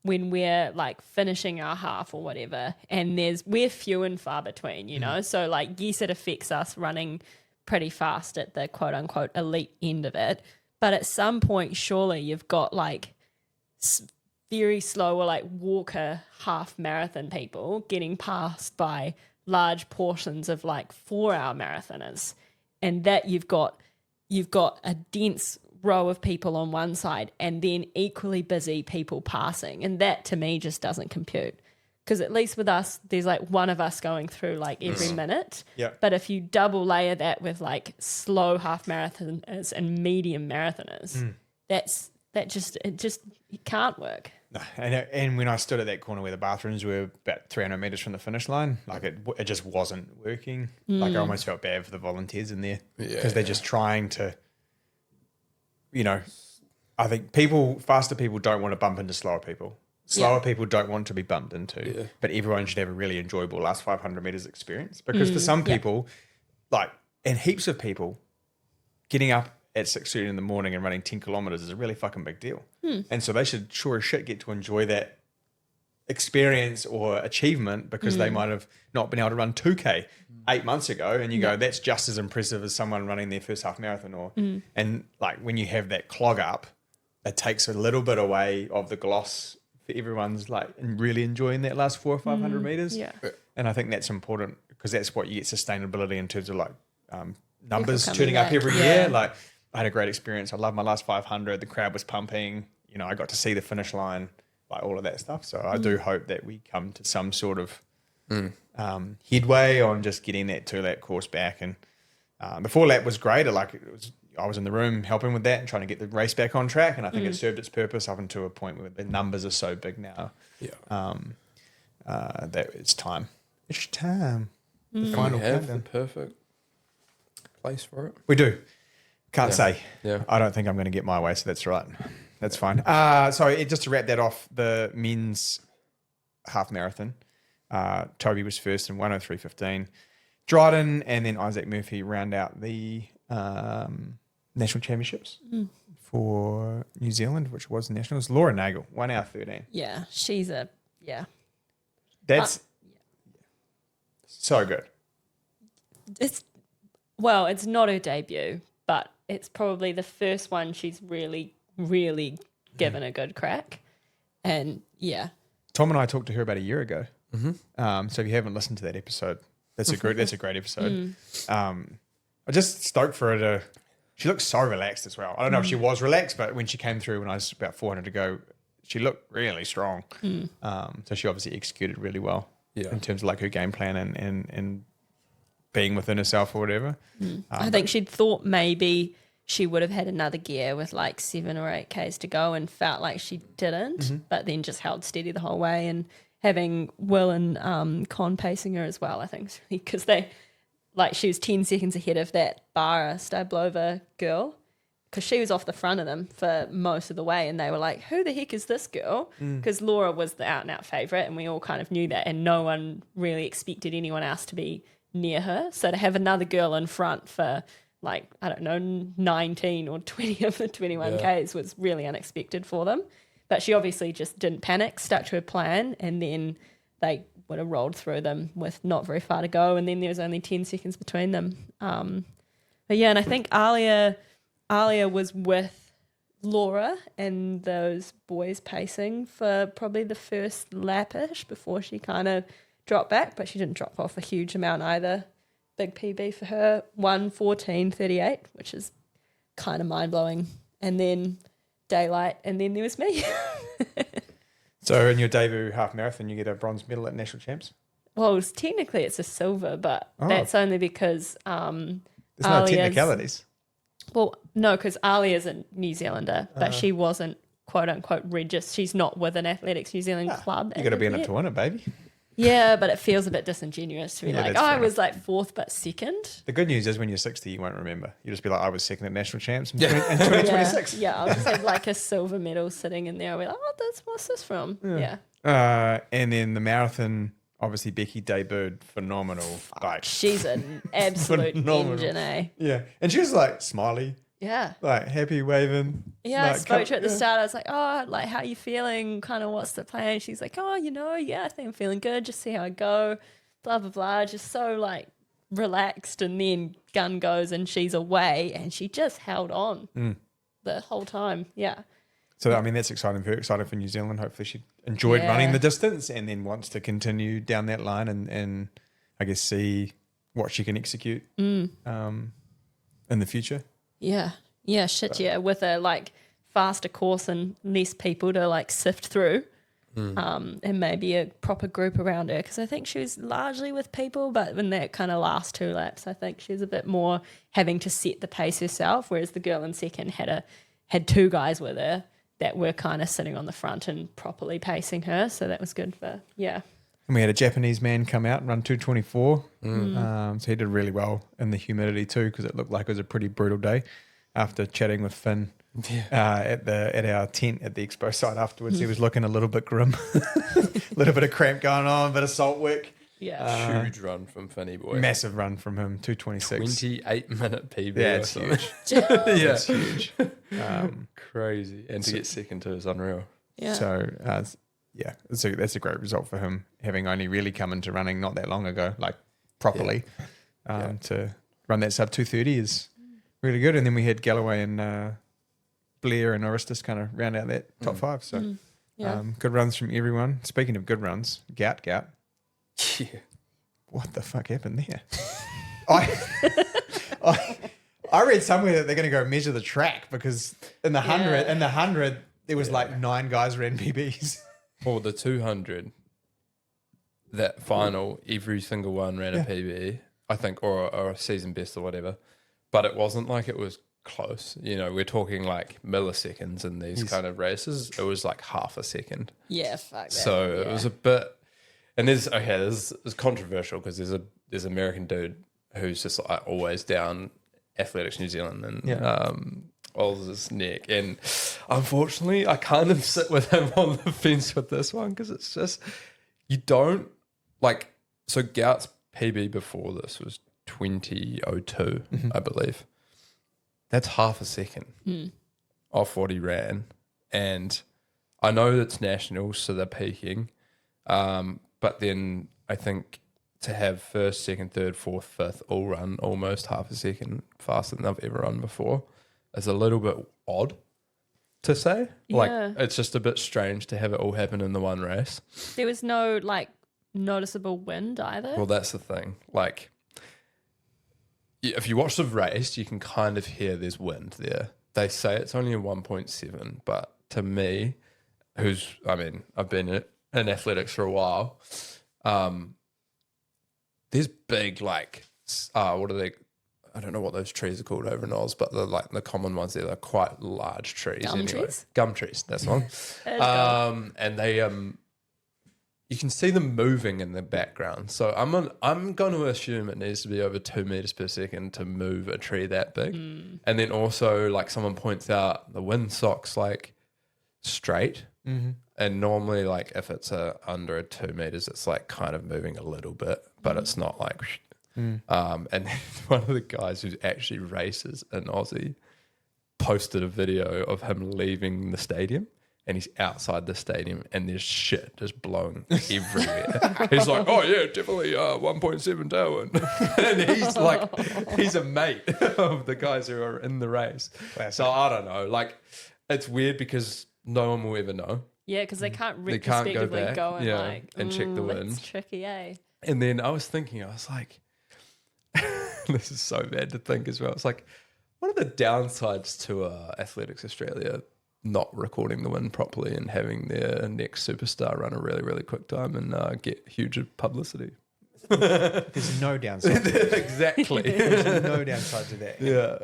when we're like finishing our half or whatever, and we're few and far between, you know? So like, yes, it affects us running pretty fast at the quote unquote elite end of it. But at some point, surely you've got like very slow or like walker half marathon people getting passed by large portions of like 4 hour marathoners. And that you've got a dense row of people on one side and then equally busy people passing. And that to me just doesn't compute. Because at least with us, there's like one of us going through like every minute. Yeah. But if you double layer that with like slow half marathoners and medium marathoners, it can't work. No, and when I stood at that corner where the bathrooms were about 300 meters from the finish line, like it just wasn't working. Like I almost felt bad for the volunteers in there because they're just trying to, I think faster people don't want to bump into slower people. Slower people don't want to be bumped into, but everyone should have a really enjoyable last 500 meters experience, because for some people, and heaps of people, getting up at 6:30 in the morning and running 10 kilometers is a really fucking big deal. And so they should sure as shit get to enjoy that experience or achievement because they might have not been able to run 2K 8 months ago, and you go, that's just as impressive as someone running their first half marathon. Or and like when you have that clog up, it takes a little bit away of the gloss for everyone's like really enjoying that last 400 or 500 meters. Yeah. And I think that's important because that's what you get sustainability in terms of like numbers coming turning up back. every Yeah. year. Like I had a great experience. I loved my last 500. The crowd was pumping. You know, I got to see the finish line, like all of that stuff. So I do hope that we come to some sort of headway on just getting that 2-lap course back. And the 4-lap was great. I was in the room helping with that and trying to get the race back on track. And I think it served its purpose up until a point where the numbers are so big now. Yeah. That it's time. It's time. The And final we have the countdown. perfect place for it. We do. Can't say. Yeah. I don't think I'm going to get my way, so that's right. That's fine. So just to wrap that off, the men's half marathon, Toby was first in 1:03:15. Dryden and then Isaac Murphy round out the national championships for New Zealand, which was nationals. Laura Nagel, 1:13. Yeah, That's so good. it's not her debut, but it's probably the first one she's really given a good crack. And yeah, Tom and I talked to her about a year ago. So if you haven't listened to that episode, that's a great episode. I'm just stoked for her to. She looks so relaxed as well. I don't know if she was relaxed, but when she came through when I was about 400 to go, she looked really strong. So she obviously executed really well in terms of like her game plan and being within herself or whatever. I think she'd thought maybe she would have had another gear with like 7 or 8 Ks to go and felt like she didn't, but then just held steady the whole way. And having Will and Con pacing her as well, I think, because she was 10 seconds ahead of that Bara Stablova girl because she was off the front of them for most of the way, and they were like, who the heck is this girl? Because Laura was the out-and-out favourite, and we all kind of knew that, and no one really expected anyone else to be near her. So to have another girl in front for, like, I don't know, 19 or 20 of the 21 Ks was really unexpected for them. But she obviously just didn't panic, stuck to her plan, and then they would have rolled through them with not very far to go, and then there was only 10 seconds between them. But yeah, and I think Alia was with Laura and those boys pacing for probably the first lap-ish before she kind of dropped back, but she didn't drop off a huge amount either. Big PB for her, 1:14:38, which is kind of mind-blowing. And then daylight, and then there was me. So in your debut half marathon, you get a bronze medal at national champs? Well, technically it's a silver, but that's only because There's no technicalities. Well, no, because Alia's a New Zealander, but she wasn't quote-unquote registered. She's not with an Athletics New Zealand club. You got to be in it to win it, baby. Yeah, but it feels a bit disingenuous to be like, that's I fair was like 4th but 2nd. The good news is when you're 60, you won't remember. You just be like, I was 2nd at national champs in 2026. Yeah, I'll just have like a silver medal sitting in there. I'll be like, what's this from? Yeah. And then the marathon, obviously Becky debuted phenomenal. Like, She's an absolute Phenomenal. engine, eh? yeah. And she was like smiley, Yeah. like happy, waving. Yeah, I like, spoke to her at the start. I was like, oh, like, how you feeling? Kind of what's the plan? She's like, oh, I think I'm feeling good. Just see how I go. Blah, blah, blah. Just so, like, relaxed. And then gun goes and she's away. And she just held on the whole time. Yeah. So, I mean, that's exciting. Very excited for New Zealand. Hopefully she enjoyed running the distance and then wants to continue down that line and I guess see what she can execute in the future. Yeah. Yeah, shit, yeah. With a, like, faster course and less people to, like, sift through and maybe a proper group around her. Because I think she was largely with people, but in that kind of last 2 laps, I think she was a bit more having to set the pace herself, whereas the girl in second had 2 guys with her that were kind of sitting on the front and properly pacing her. So that was good for, yeah. And we had a Japanese man come out and run 2:24. So he did really well in the humidity too, because it looked like it was a pretty brutal day. After chatting with Finn at our tent at the Expo site afterwards, he was looking a little bit grim. A little bit of cramp going on, a bit of salt work. Yeah. Huge run from Finny Boy. Massive run from him, 2:26. 28-minute PB. Yeah, or it's something. huge. It's huge. Crazy. And to get second to is unreal. Yeah. So Yeah, that's a great result for him, having only really come into running not that long ago, like properly. To run that sub 2:30 is really good. And then we had Galloway and Blair and Oristis kind of round out that top five. So good runs from everyone. Speaking of good runs, Gout. Yeah. What the fuck happened there? I read somewhere that they're going to go measure the track because in the 100 there was like 9 guys ran PBs. For the 200, that final, every single one ran a PB, I think, or a season best or whatever. But it wasn't like it was close. You know, we're talking like milliseconds in these kind of races. It was like half a second. Yeah, fuck that. So it was a bit. And this is controversial because there's an American dude who's just like always down Athletics New Zealand and Oz's neck, and unfortunately I kind of sit with him on the fence with this one because it's just you don't like. So Gout's PB before this was 20:02, I believe. That's half a second off what he ran, and I know it's nationals, so they're peaking. But then I think to have first, second, third, fourth, fifth all run almost half a second faster than I've ever run before is a little bit odd to say. Yeah. Like, it's just a bit strange to have it all happen in the one race. There was no, like, noticeable wind either. Well, that's the thing. Like, if you watch the race, you can kind of hear there's wind there. They say it's only a 1.7, but to me, I've been in athletics for a while, there's big, like, what are they? I don't know what those trees are called over in Oz, but the common ones there, they're quite large trees. Gum anyway. trees? Gum trees, that's one. And they, you can see them moving in the background. So I'm going to assume it needs to be over 2 meters per second to move a tree that big. And then also, like, someone points out the windsock's like straight. And normally, like, if it's under 2 meters, it's like kind of moving a little bit, but it's not like. And one of the guys who actually races in Aussie posted a video of him leaving the stadium, and he's outside the stadium, and there's shit just blowing everywhere. He's like, "Oh yeah, definitely 1.7 tailwind," and he's a mate of the guys who are in the race. Classic. So I don't know. Like, it's weird because no one will ever know. Yeah, because they can't They can't go retrospectively back, go and like and check the wind. It's tricky, eh? And then I was thinking, I was like, this is so bad to think as well. It's like, what are the downsides to Athletics Australia not recording the win properly and having their next superstar run a really, really quick time and get huge publicity? There's no downside to that. Exactly. There's no downside to that. Yeah.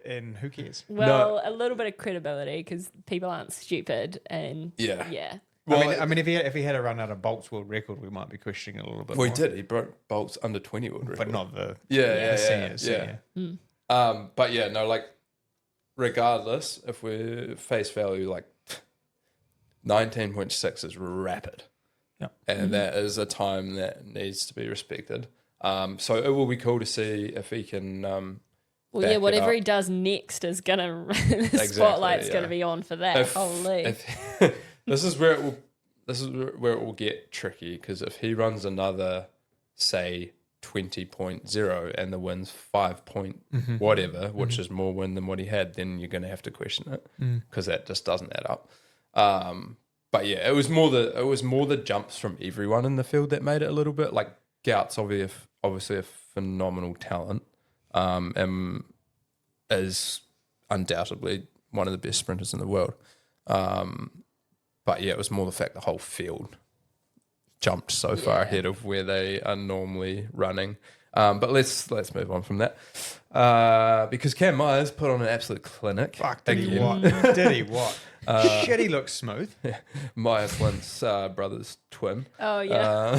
And who cares? Well, a little bit of credibility because people aren't stupid, and yeah. Well, I mean, if he had a run out of Bolt's world record, we might be questioning it a little bit. Well, more. he did. He broke Bolt's under 20 world record. But not the senior. senior. But yeah, no, like, regardless, if we're face value, like 19.6 is rapid. Yeah. And that is a time that needs to be respected. So it will be cool to see if he can. Well, yeah, whatever he does next is gonna the spotlight's gonna be on for that. Holy. This is where it will get tricky, because if he runs another, say, 20.0 and the wind's 5 point whatever, which is more wind than what he had, then you're going to have to question it, because that just doesn't add up. But yeah, it was more the jumps from everyone in the field that made it a little bit. Like, Gout's obviously a phenomenal talent, and is undoubtedly one of the best sprinters in the world. But yeah, it was more the fact the whole field jumped so far ahead of where they are normally running. But let's move on from that, because Cam Myers put on an absolute clinic. Fuck, did he what? Shit, he looks smooth. Maya Flint's brother's twin. Oh yeah.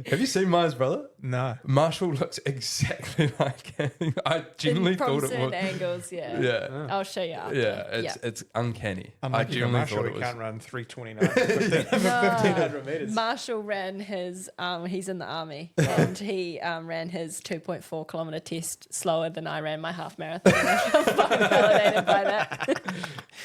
Have you seen Maya's brother? No. Marshall looks exactly like him. I genuinely thought it was. Angles, yeah. Yeah. I'll show you after. Yeah, it's uncanny. I genuinely thought it was. Can't run 3:29 for 1,500 meters. Marshall ran his. He's in the army, and he ran his 2.4 kilometer test slower than I ran my half marathon. I validated distracted by that.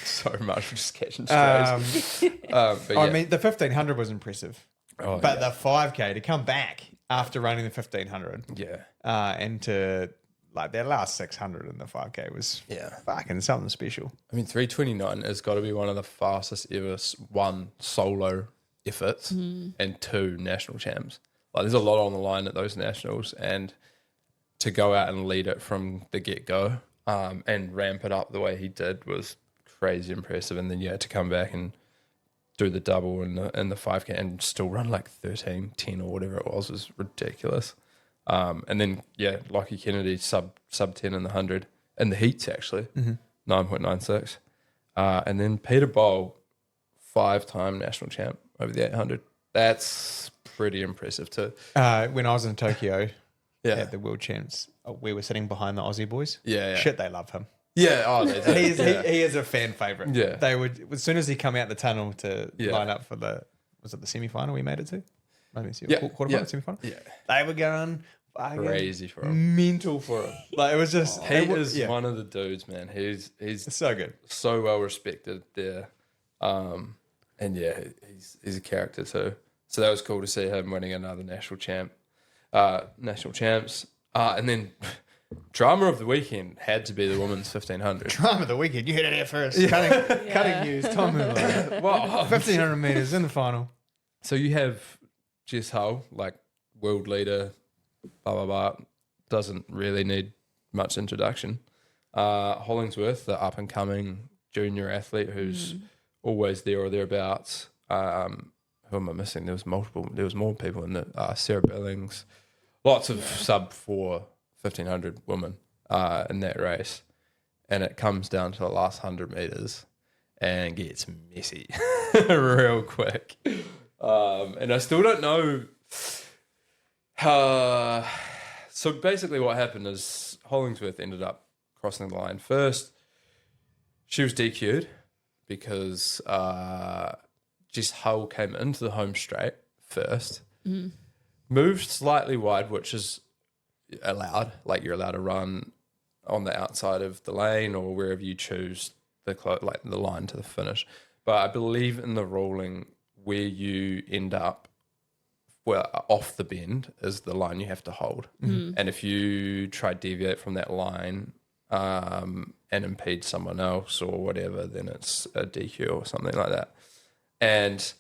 So much for just catching strays. But yeah. I mean, the 1500 was impressive, Oh, but yeah. the 5K to come back after running the 1500, Yeah. and to like their last 600 in the 5K was Yeah. fucking something special. I mean, 3:29 has got to be one of the fastest ever, one, solo efforts, and two, national champs. Like, there's a lot on the line at those nationals, and to go out and lead it from the get-go and ramp it up the way he did was crazy impressive. And then, to come back and do the double in the 5K and still run like 13:10 or whatever it was ridiculous. And then, Lockie Kennedy sub 10 in the 100 in the heats, actually, 9.96. And then Peter Bowl, 5-time national champ over the 800. That's pretty impressive too. When I was in Tokyo at the World Champs, we were sitting behind the Aussie boys. Yeah. Shit, they love him. Yeah, they do. He is a fan favorite. Yeah. They would, as soon as he come out the tunnel to line up for was it the semi-final we made it to? Maybe quarterfinal, semi-final? Yeah. They were going Crazy for him. mental for him. Like, it was just He is one of the dudes, man. He's so good. so well respected there. And he's a character too. So that was cool to see him winning another national champs. And then drama of the weekend had to be the women's 1500. Drama of the weekend. You hit it here first. Cutting news. Tom Hoover. Well, 1500 meters in the final. so you have Jess Hull, like world leader, blah, blah, blah. Doesn't really need much introduction. Hollingsworth, the up-and-coming junior athlete who's always there or thereabouts. Who am I missing? There was more people in the Sarah Billings. Lots of sub-4 1500 women in that race. And it comes down to the last 100 meters and gets messy real quick. And I still don't know. So basically what happened is Hollingsworth ended up crossing the line first. She was DQ'd because Jess Hull came into the home straight first, moved slightly wide, which is allowed. Like, you're allowed to run on the outside of the lane or wherever you choose the line to the finish. But I believe in the ruling where you end up off the bend is the line you have to hold. And if you try to deviate from that line and impede someone else or whatever, then it's a DQ or something like that. And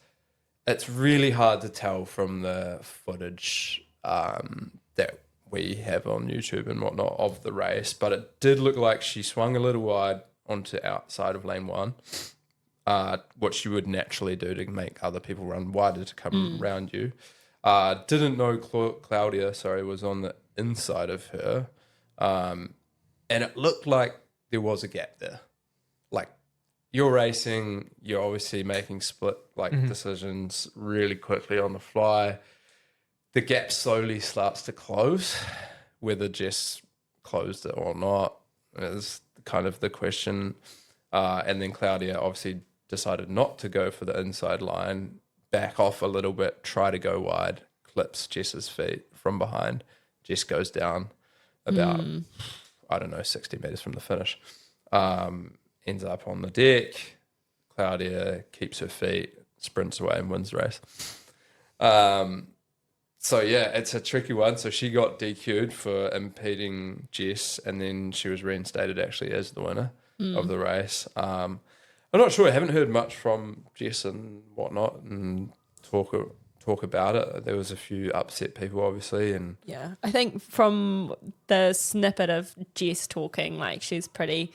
it's really hard to tell from the footage that we have on YouTube and whatnot of the race, but it did look like she swung a little wide onto outside of lane 1, what you would naturally do to make other people run wider to come around you. Didn't know Claudia, was on the inside of her, and it looked like there was a gap there. Like, you're racing, you're obviously making split decisions really quickly on the fly. The gap slowly starts to close. Whether Jess closed it or not is kind of the question. And then Claudia obviously decided not to go for the inside line, back off a little bit, try to go wide, clips Jess's feet from behind. Jess goes down about, 60 meters from the finish. Ends up on the deck. Claudia keeps her feet, sprints away and wins the race. So it's a tricky one. So she got DQ'd for impeding Jess, and then she was reinstated actually as the winner of the race. I'm not sure. I haven't heard much from Jess and whatnot and talk about it. There was a few upset people, obviously, and I think from the snippet of Jess talking, like, she's pretty,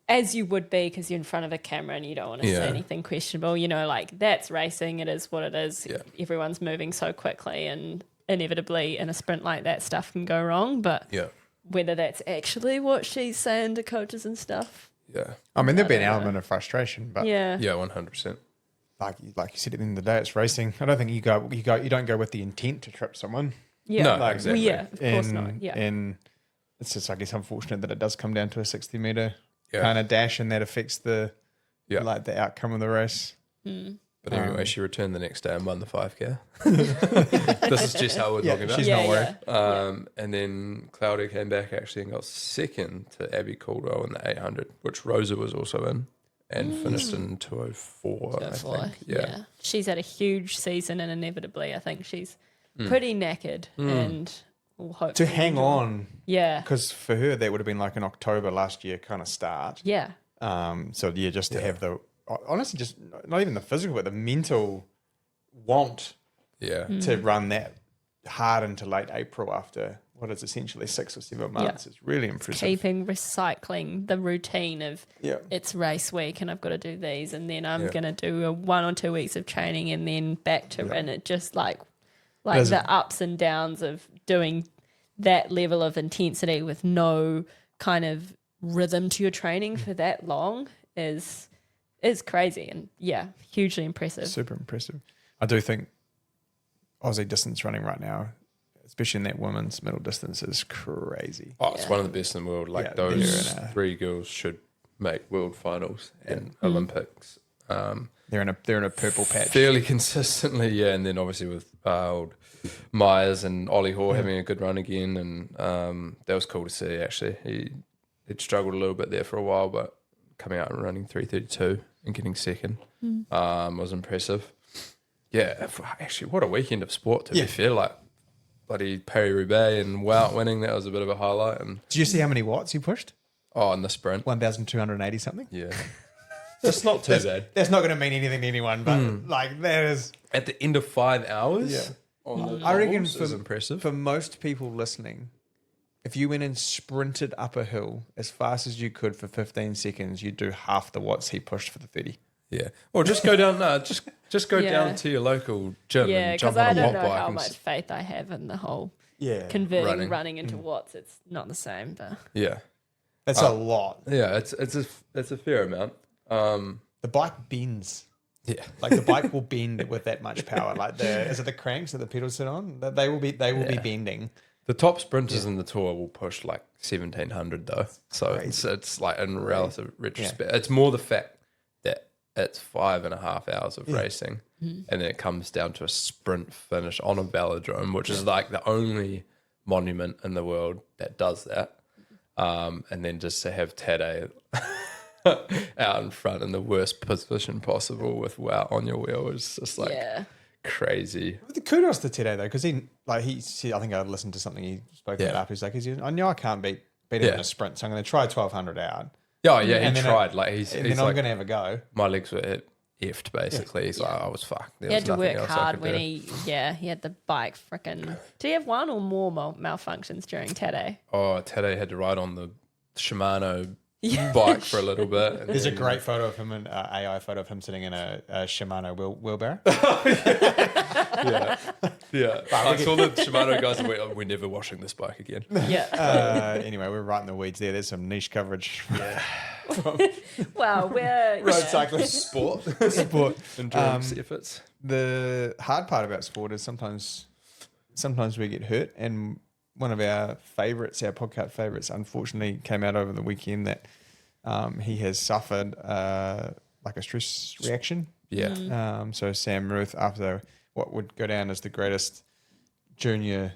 as you would be, because you're in front of a camera and you don't want to say anything questionable. You know, like, that's racing. It is what it is. Yeah. Everyone's moving so quickly, and inevitably in a sprint like that, stuff can go wrong. But whether that's actually what she's saying to coaches and stuff. Yeah. I mean, there'd be an element of frustration, but Yeah, 100%. like you said, at the end of the day, it's racing. I don't think you don't go with the intent to trip someone. Yeah. No, Like, exactly. Well, of course not. Yeah. And it's just, I guess, unfortunate that it does come down to a 60-meter Yeah. kind of dash, and that affects the Yeah. the outcome of the race. But anyway, she returned the next day and won the 5K. This is just how we're talking about. She's not worried. And then Claudia came back actually and got second to Abby Caldwell in the 800, which Rosa was also in, and finished in 2:04, I think. Yeah. She's had a huge season, and inevitably, I think she's pretty knackered and will hope To hang on, Yeah. because for her that would have been like an October last year kind of start. Yeah. So yeah, just to have the honestly, just not even the physical, but the mental want to run that hard into late April after what is essentially 6 or 7 months is really impressive. Keeping recycling the routine of Yeah. it's race week and I've got to do these, and then I'm going to do a 1 or 2 weeks of training and then back to run it. Just like the ups and downs of doing that level of intensity with no kind of rhythm to your training for that long is crazy, and hugely impressive. Super impressive. I do think Aussie distance running right now, especially in that women's middle distance, is crazy. Oh, it's one of the best in the world. Like those 3 girls should make world finals and Olympics. They're in a purple patch fairly consistently, and then obviously with old Myers and Ollie Hoare having a good run again, and that was cool to see. Actually, he'd struggled a little bit there for a while, but coming out and running 3:32 and getting second was impressive. Yeah, actually, what a weekend of sport to be fair. Like bloody Paris-Roubaix and Wout winning, that was a bit of a highlight. And Did you see how many watts he pushed? in the sprint, 1,280 something. yeah, that's not too bad. That's not going to mean anything to anyone, but like that is. At the end of 5 hours, Yeah. on the I reckon is impressive. For most people listening, if you went and sprinted up a hill as fast as you could for 15 seconds, you'd do half the watts he pushed for the 30. Yeah, or just go down. Just go down to your local gym and jump because on a I watt don't know bike. how and much faith I have in the whole Yeah, converting running into watts. It's not the same, but that's a lot. Yeah, it's a fair amount. The bike bends. Yeah, Like the bike will bend with that much power. Like is it the cranks that the pedals sit on? They will be bending. the top sprinters in the tour will push like 1,700 though. So it's like in relative retrospect, it's more the fact that it's 5.5 hours of racing, and then it comes down to a sprint finish on a velodrome, which is like the only monument in the world that does that. And then just to have Tade out in front in the worst position possible with Wout on your wheel is just like crazy. But the kudos to Teddy though, because he said, I think I listened to something he spoke about after. He's like, I know I can't beat him in a sprint, so I'm going to try 1,200 out. Oh yeah, And he then tried. He's I'm like, going to have a go. my legs were effed basically. He's like, I was fucked. There he had was to nothing work else I hard could when do. he had the bike freaking. Did he have one or more malfunctions during Tade? Oh, Tade had to ride on the Shimano bike for a little bit. And There's a then- great photo of him, an AI photo of him sitting in a Shimano wheelbarrow. Yeah, I saw the Shimano guys and went, we're never washing this bike again. Yeah. Anyway, we're right in the weeds there. There's some niche coverage. Well, we're Road cyclist Sport. Endurance efforts. The hard part about sport is sometimes we get hurt, and one of our favourites, our podcast favourites, unfortunately came out over the weekend that he has suffered like a stress reaction. Yeah. So Sam Ruth, after what would go down as the greatest junior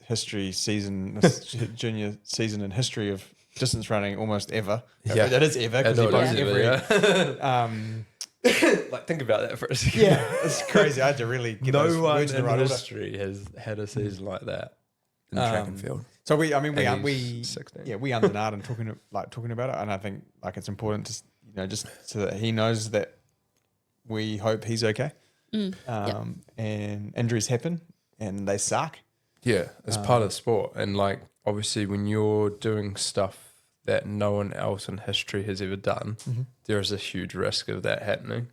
season in history of distance running almost ever. Yeah. It is ever because he both Like, think about that for a second. Yeah, it's crazy. I had to really get those No one words in in the right order. history has had a season like that in track and field. So we And he's 16. undernard and talking about it, and I think like it's important to just so that he knows that we hope he's okay. And injuries happen and they suck. Yeah, it's part of the sport. And like, obviously when you're doing stuff that no one else in history has ever done, there is a huge risk of that happening.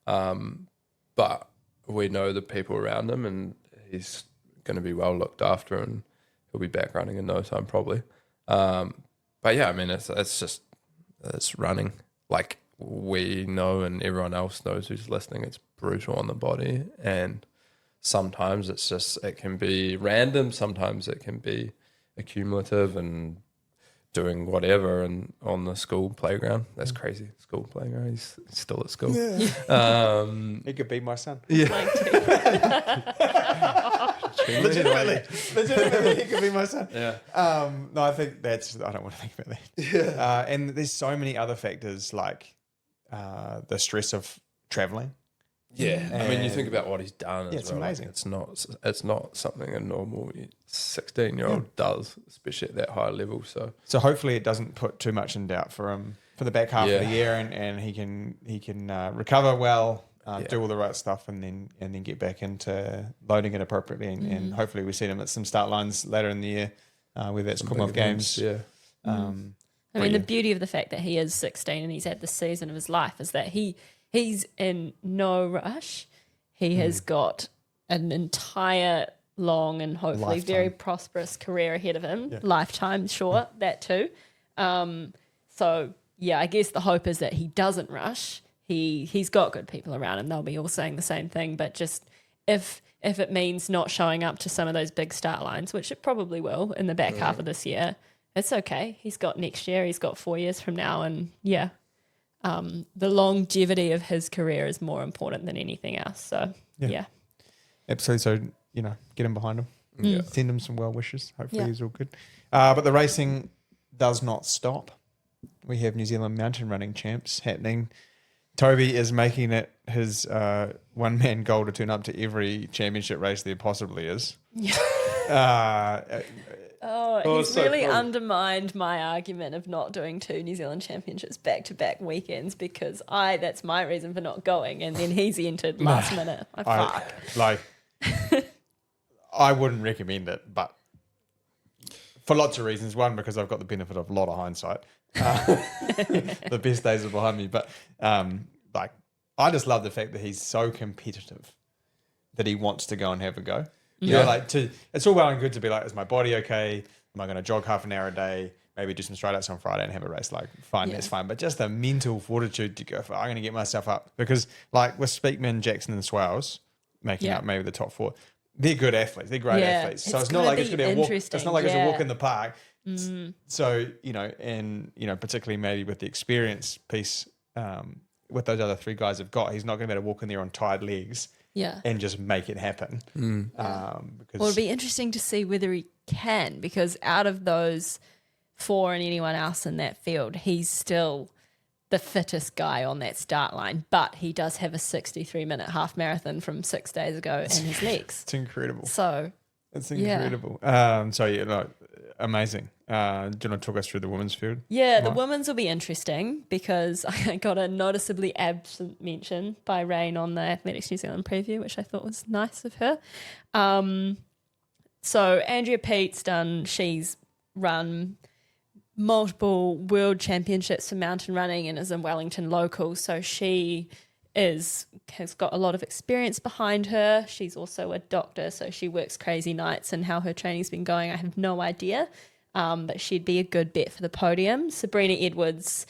But we know the people around him, and he's going to be well looked after, and he'll be back running in no time probably. But yeah, I mean, it's running. Like, we know, and everyone else knows who's listening, it's brutal on the body, and sometimes it can be random, sometimes it can be accumulative and doing whatever and on the school playground. That's crazy. School playground. He's still at school. Yeah. He could be my son. Yeah. Legitimately, he could be my son. Yeah. No, I think I don't want to think about that. Yeah. And there's so many other factors like the stress of traveling. Yeah, I mean, you think about what he's done. Yeah, as it's well. amazing. Like, it's not something a normal 16-year-old does, especially at that high level. So hopefully it doesn't put too much in doubt for him for the back half of the year, and he can recover well, do all the right stuff, and then get back into loading it appropriately, and hopefully we see him at some start lines later in the year, whether it's Commonwealth Games. Yeah. I mean, the beauty of the fact that he is 16 and he's at the season of his life is that he's in no rush. He has got an entire long and hopefully very prosperous career ahead of him. Yeah. Lifetime, sure, that too. So, yeah, I guess the hope is that he doesn't rush. He's got good people around him. They'll be all saying the same thing. But just if it means not showing up to some of those big start lines, which it probably will in the back half of this year, it's okay. He's got next year. He's got 4 years from now. And, yeah. The longevity of his career is more important than anything else. So, yeah. Absolutely. So, get him behind him. Yeah. Send him some well wishes. Hopefully he's all good. But the racing does not stop. We have New Zealand mountain running champs happening. Toby is making it his one-man goal to turn up to every championship race there possibly is. He's really undermined my argument of not doing 2 New Zealand championships back-to-back weekends because that's my reason for not going, and then he's entered last minute. I wouldn't recommend it, but for lots of reasons. One, because I've got the benefit of a lot of hindsight. The best days are behind me, but I just love the fact that he's so competitive that he wants to go and have a go. You know, it's all well and good to be like, is my body okay? Am I going to jog half an hour a day? Maybe do some straight outs on Friday and have a race. Fine, that's fine. But just the mental fortitude to go, I'm going to get myself up. Because with Speakman, Jackson and Swales making up maybe the top 4, they're good athletes. They're great athletes. So it's not like it's going to be a walk. It's not like it's a walk in the park. So, particularly maybe with the experience piece, with those other 3 guys have got, he's not going to be able to walk in there on tired legs. Yeah, and just make it happen. Because it'd be interesting to see whether he can, because out of those 4 and anyone else in that field, he's still the fittest guy on that start line. But he does have a 63-minute half marathon from 6 days ago in his legs. It's incredible. So it's incredible. Amazing. Do you want to talk us through the women's field? Yeah, the women's will be interesting because I got a noticeably absent mention by Rain on the Athletics New Zealand preview, which I thought was nice of her. So Andrea Pete's she's run multiple world championships for mountain running and is in Wellington local. So she has got a lot of experience behind her. She's also a doctor, so she works crazy nights, and how her training's been going, I have no idea. But she'd be a good bet for the podium. Sabrina Edwards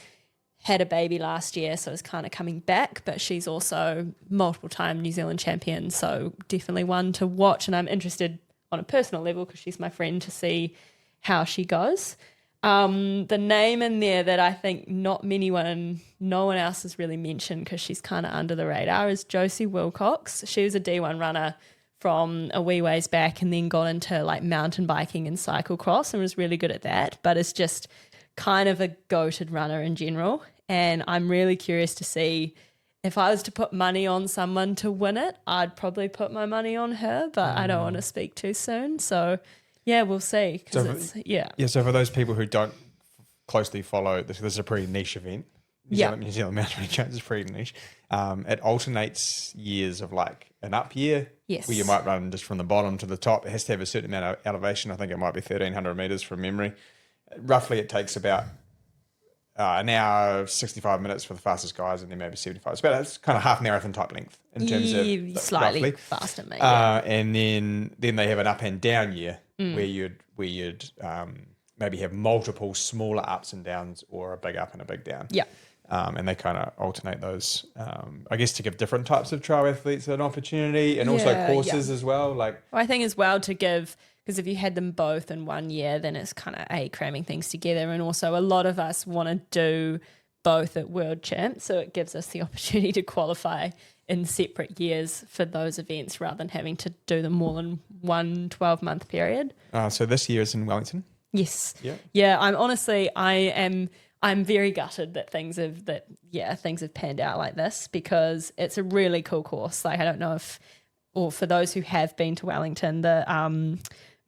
had a baby last year, so is kind of coming back, but she's also multiple-time New Zealand champion, so definitely one to watch, and I'm interested on a personal level because she's my friend to see how she goes. The name in there that I think no one else has really mentioned because she's kind of under the radar is Josie Wilcox. She was a D1 runner from a wee ways back and then got into mountain biking and cyclocross and was really good at that, but is just kind of a goated runner in general. And I'm really curious to see if I was to put money on someone to win it, I'd probably put my money on her, but I don't want to speak too soon. So yeah, we'll see. So for those people who don't closely follow, this is a pretty niche event. New Zealand Mountain Champs is pretty niche. It alternates years of an up year, where you might run just from the bottom to the top. It has to have a certain amount of elevation. I think it might be 1,300 meters from memory. Roughly, it takes about an hour, 65 minutes for the fastest guys, and then maybe 75. It's kind of half marathon type length in terms of slightly roughly faster, maybe. And then they have an up and down year where you'd maybe have multiple smaller ups and downs or a big up and a big down. Yeah. And they kind of alternate those, I guess, to give different types of trail athletes an opportunity, and also courses as well. I think as well to give, Because if you had them both in 1 year, then it's kind of cramming things together. And also a lot of us want to do both at World Champs, so it gives us the opportunity to qualify in separate years for those events rather than having to do them all in one 12-month period. So this year is in Wellington. Yes. Yeah. Yeah. I'm very gutted that things have panned out like this, because it's a really cool course. Like, I don't know or for those who have been to Wellington, the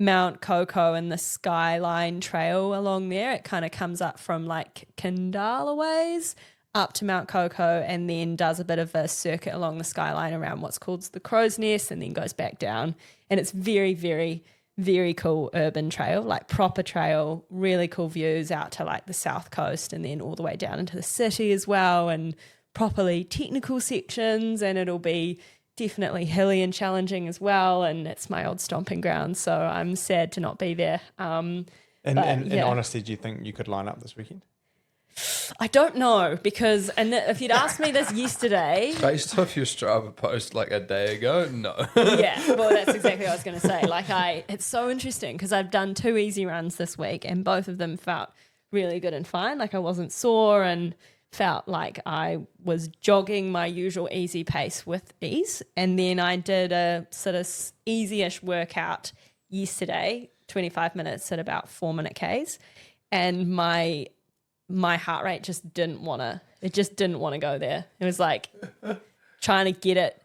Mount Coco and the Skyline Trail along there, it kind of comes up from like Kandala ways up to Mount Coco and then does a bit of a circuit along the Skyline around what's called the Crow's Nest and then goes back down. And it's very, very, very cool urban trail, like proper trail, really cool views out to like the south coast and then all the way down into the city as well, and properly technical sections, and it'll be definitely hilly and challenging as well, and it's my old stomping ground, so I'm sad to not be there. And honestly, do you think you could line up this weekend? I don't know, because if you'd asked me this yesterday... Based off your Strava post like a day ago, no. Yeah, well, that's exactly what I was going to say. Like, it's so interesting because I've done 2 easy runs this week and both of them felt really good and fine. Like, I wasn't sore and felt like I was jogging my usual easy pace with ease. And then I did a sort of easy-ish workout yesterday, 25 minutes at about 4-minute Ks, and my heart rate just didn't want to go there. It was like trying to get it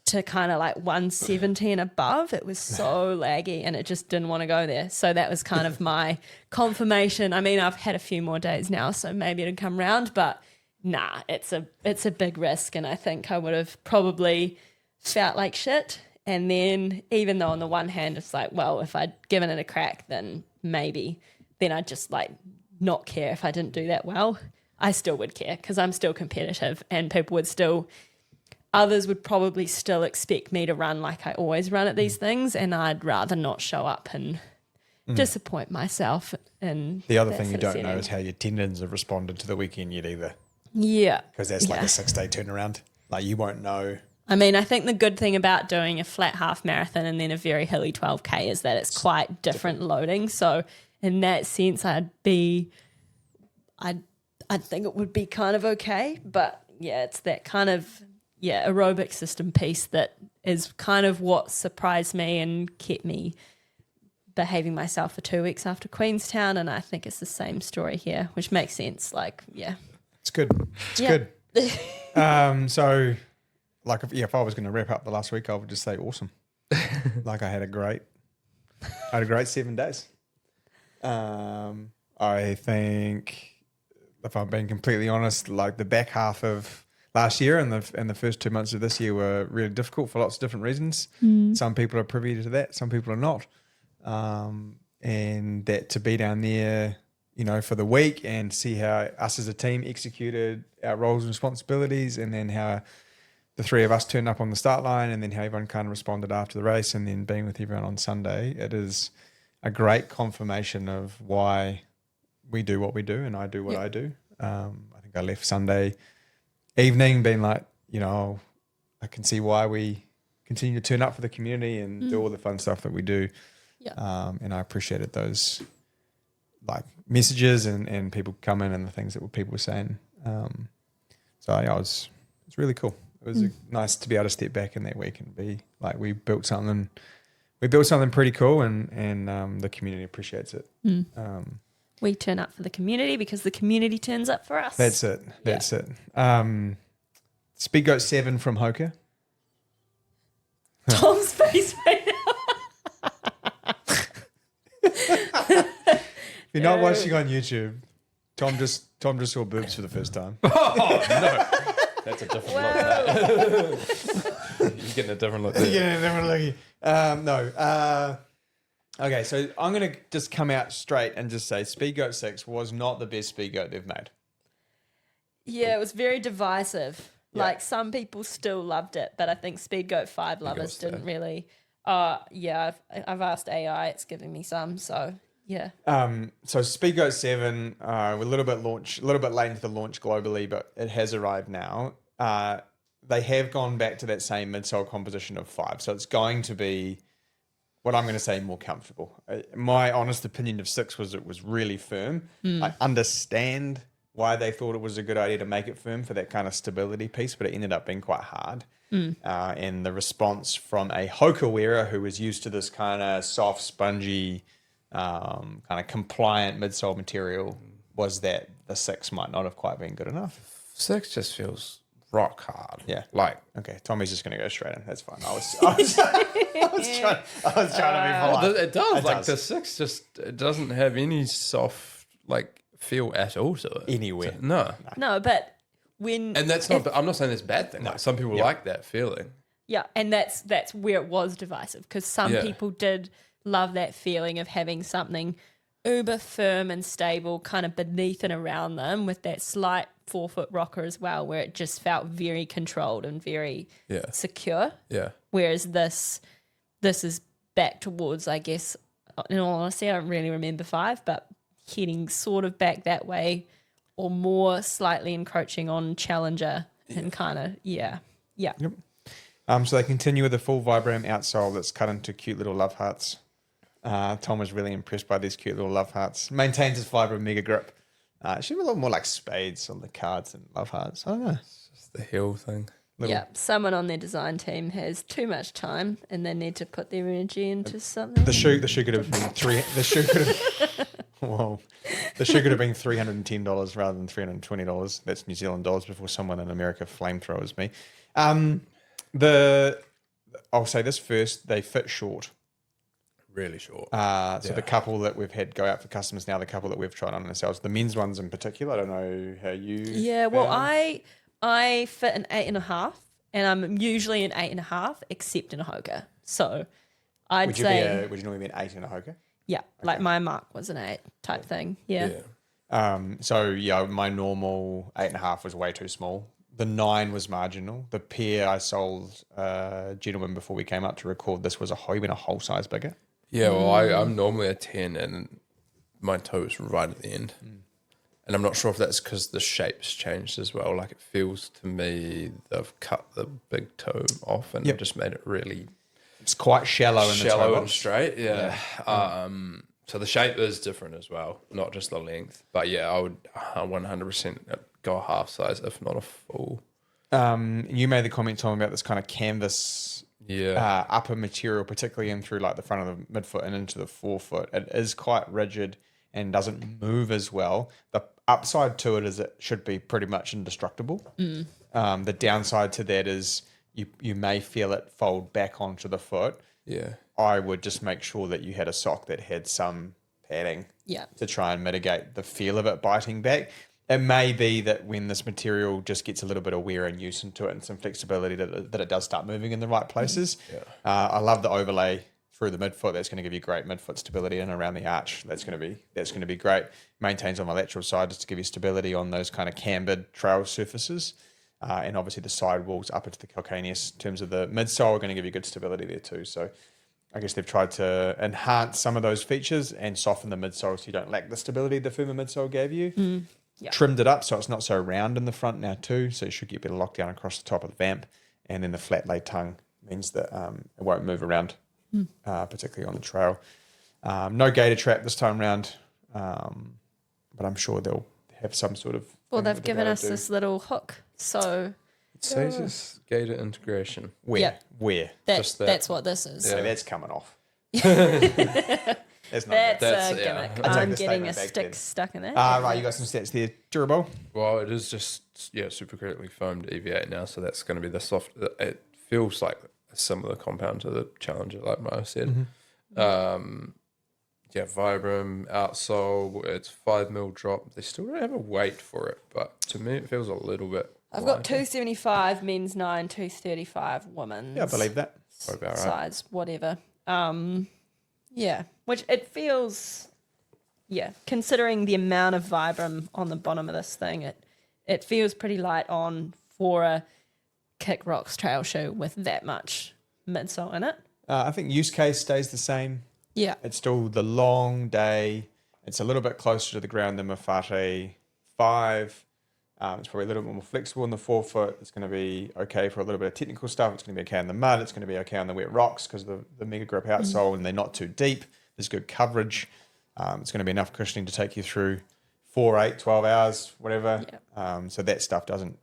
to kind of like 170 and above. It was so laggy and it just didn't want to go there. So that was kind of my confirmation. I mean, I've had a few more days now, so maybe it'd come round, but nah, it's a big risk, and I think I would have probably felt like shit. And then even though on the one hand it's like, well, if I'd given it a crack, then maybe, then I'd just like not care if I didn't do that well. I still would care because I'm still competitive, and others would probably still expect me to run like I always run at these things, and I'd rather not show up and disappoint myself. And the other thing you don't know is how your tendons have responded to the weekend yet either. Yeah. Because that's like a 6-day turnaround. Like, you won't know. I mean, I think the good thing about doing a flat half marathon and then a very hilly 12K is that it's quite different loading. So in that sense, I think it would be kind of okay. But yeah, it's that kind of aerobic system piece that is kind of what surprised me and kept me behaving myself for 2 weeks after Queenstown. And I think it's the same story here, which makes sense. Like, yeah. It's good. It's good. So, like, if I was going to wrap up the last week, I would just say awesome. Like, I had a great 7 days. I think, if I'm being completely honest, like the back half of last year and the first 2 months of this year were really difficult for lots of different reasons. Some people are privy to that, some people are not. And that to be down there, you know, for the week and see how us as a team executed our roles and responsibilities, and then how the three of us turned up on the start line, and then how everyone kind of responded after the race, and then being with everyone on Sunday, it is a great confirmation of why we do what we do and I do what I do. I think I left Sunday evening being like, you know, I can see why we continue to turn up for the community and do all the fun stuff that we do. Yeah. And I appreciated those like messages and people come in and the things that people were saying. So yeah, it's really cool. It was nice to be able to step back in that week and be like, we built something pretty cool, and the community appreciates it. We turn up for the community because the community turns up for us. That's it. Speedgoat 7 from Hoka. Tom's face right now. If you're not watching on YouTube, Tom just saw boobs for the first time. Oh, no. That's a different look. You're getting a different look there. No. Okay, so I'm going to just come out straight and just say Speedgoat 6 was not the best Speedgoat they've made. Yeah, it was very divisive. Yeah. Like, some people still loved it, but I think Speedgoat 5 lovers didn't really. Yeah, I've asked AI, it's giving me some, so yeah. So Speedgoat 7, we're a little bit late into the launch globally, but it has arrived now. They have gone back to that same midsole composition of 5, so it's going to be what I'm going to say more comfortable. My honest opinion of 6 was it was really firm. I understand why they thought it was a good idea to make it firm for that kind of stability piece, but it ended up being quite hard. And the response from a Hoka wearer who was used to this kind of soft, spongy, kind of compliant midsole material was that the 6 might not have quite been good enough. 6 just feels rock hard. Yeah. Like, Okay, Tommy's just going to go straight in. That's fine. I was trying to be polite. it does. It Like does. the 6 just it doesn't have any soft like feel at all to it. Anywhere. No. No, but when And that's not. I'm not saying that's a bad thing. Like some people like that feeling. yeah, and that's where it was divisive because some Yeah. people did love that feeling of having something uber firm and stable kind of beneath and around them with that slight 4-foot rocker as well, where it just felt very controlled and very secure. Yeah. Whereas this is back towards, I guess, in all honesty, I don't really remember 5, but heading sort of back that way or more slightly encroaching on Challenger and kind of, Yep. So they continue with a full Vibram outsole that's cut into cute little love hearts. Tom was really impressed by these cute little love hearts. Maintains his Vibram mega grip. It should be a little more like spades on the cards and love hearts. I don't know. Just the heel thing. Yeah, someone on their design team has too much time and they need to put their energy into something. The shoe could have been The shoe could have. Whoa. The shoe could have been $310 rather than $320. That's New Zealand dollars before someone in America flamethrowers me. I'll say this first. They fit short. Really short. So the couple that we've had go out for customers now, the couple that we've tried on ourselves, the men's ones in particular. I don't know how you. Yeah, well, I fit an 8.5, and I'm usually an 8.5, except in a Hoka. So I'd say, would you normally be an 8 in a Hoka? yeah, like my mark was an 8 type thing. Yeah. My normal 8.5 was way too small. The 9 was marginal. The pair I sold a gentleman before we came up to record this was he went a whole size bigger. Yeah, well, I'm normally a 10 and my toe is right at the end. And I'm not sure if that's because the shape's changed as well. Like it feels to me they've cut the big toe off and just made it really It's quite shallow in the toe shallow and box. straight. Yeah. So the shape is different as well, not just the length. But yeah, I would 100% go a half size, if not a full. You made the comment, Tom, about this kind of canvas upper material, particularly in through like the front of the midfoot and into the forefoot. It is quite rigid and doesn't move as well. The upside to it is it should be pretty much indestructible. The downside to that is you may feel it fold back onto the foot. Yeah. I would just make sure that you had a sock that had some padding to try and mitigate the feel of it biting back. It may be that when this material just gets a little bit of wear and use into it and some flexibility that it does start moving in the right places. I love the overlay through the midfoot. That's going to give you great midfoot stability and around the arch. That's going to be great. Maintains on my lateral side just to give you stability on those kind of cambered trail surfaces. And obviously the side walls up into the calcaneus in terms of the midsole are going to give you good stability there too. So I guess they've tried to enhance some of those features and soften the midsole so you don't lack the stability the firmer midsole gave you. Trimmed it up so it's not so round in the front now too, so you should get a bit of lockdown across the top of the vamp. And then the flat lay tongue means that it won't move around, particularly on the trail. No gator trap this time round, but I'm sure they'll have some sort of... Well, they've given us this little hook, so... It says it's gator integration. Where? That's what this is. So that's coming off. That's That's a gimmick. I'll take I'm the getting statement a back stick then. stuck in there. Right, you got some stats there. Durable. Well, it is just super critically foamed EVA now, so that's going to be the soft. It feels like a similar compound to the Challenger, like Maia said. Vibram outsole. It's 5 mil drop. They still don't have a weight for it, but to me it feels a little bit. I've got 275 men's 9, 235 women's. Yeah, I believe that. About right. Size, whatever. Which it feels, considering the amount of Vibram on the bottom of this thing, it feels pretty light on for a Kick Rocks trail shoe with that much midsole in it. I think use case stays the same. Yeah. It's still the long day. It's a little bit closer to the ground than Mafate 5. It's probably a little bit more flexible in the forefoot. It's going to be okay for a little bit of technical stuff. It's going to be okay in the mud. It's going to be okay on the wet rocks because of the mega grip outsole, and they're not too deep. There's good coverage. It's going to be enough cushioning to take you through 4, 8, 12 hours, whatever. So that stuff doesn't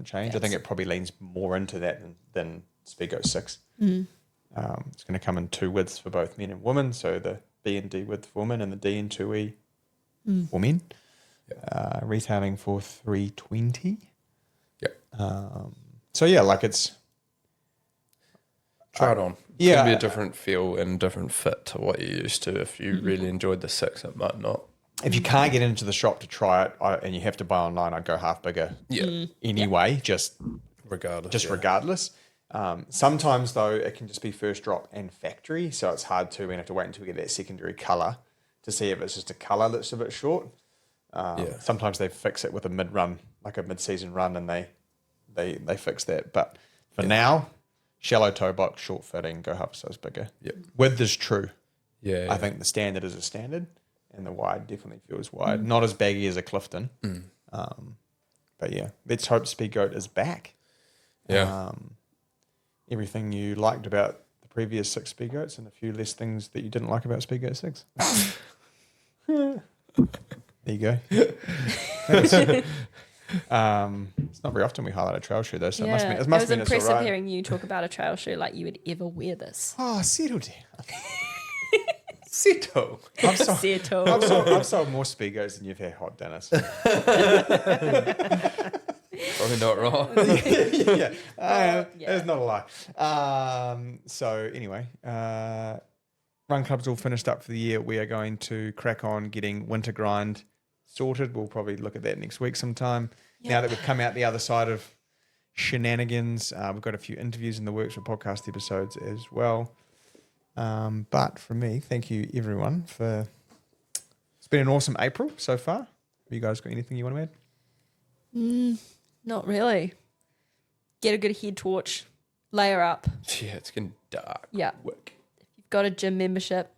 change. I think it probably leans more into that than Speedgoat 6. It's going to come in 2 widths for both men and women. So the B and D width for women and the D and 2E for men. Retailing for $320. So yeah, like it's try it on. Yeah, It's gonna be a different feel and different fit to what you're used to. If you really enjoyed the 6, it might not. If you can't get into the shop to try it, and you have to buy online, I'd go half bigger. Anyway, just regardless. Sometimes though, it can just be first drop and factory, so it's hard to. We have to wait until we get that secondary color to see if it's just a color that's a bit short. Sometimes they fix it with a mid-run, like a mid-season run, and they fix that. But for now, shallow toe box, short fitting, go half a size bigger. Width is true. I think the standard is a standard, and the wide definitely feels wide. Not as baggy as a Clifton. But yeah, let's hope Speedgoat is back. Everything you liked about the previous 6 Speedgoats, and a few less things that you didn't like about Speedgoat 6. There you go. It's not very often we highlight a trail shoe though, so it must be. It must be impressive all right. hearing you talk about a trail shoe like you would ever wear this. Oh, settle down. Settle. I've sold more Speedgoats than you've had hot dinners. Probably not wrong. It's not a lie. So anyway, Run Club's all finished up for the year. We are going to crack on getting winter grind sorted. We'll probably look at that next week sometime. Now that we've come out the other side of shenanigans, we've got a few interviews in the works for podcast episodes as well. But from me, thank you everyone for. It's been an awesome April so far. Have you guys got anything you want to add? Not really. Get a good head torch, layer up. Yeah, it's getting dark. Yeah. Quick. If you've got a gym membership,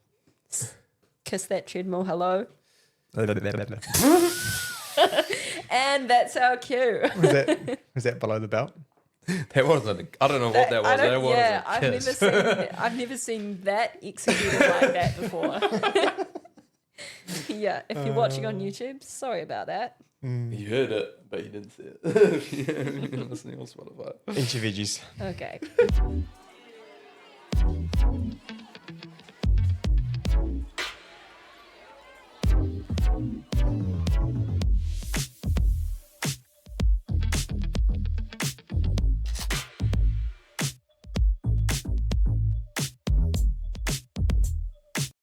kiss that treadmill hello. And that's our cue. Was that below the belt? That wasn't. I don't know what that was. That was I've never seen that executed like that before. If you're watching on YouTube, sorry about that. You heard it, but you didn't see it. You're listening on Spotify. Inch your veggies. Okay.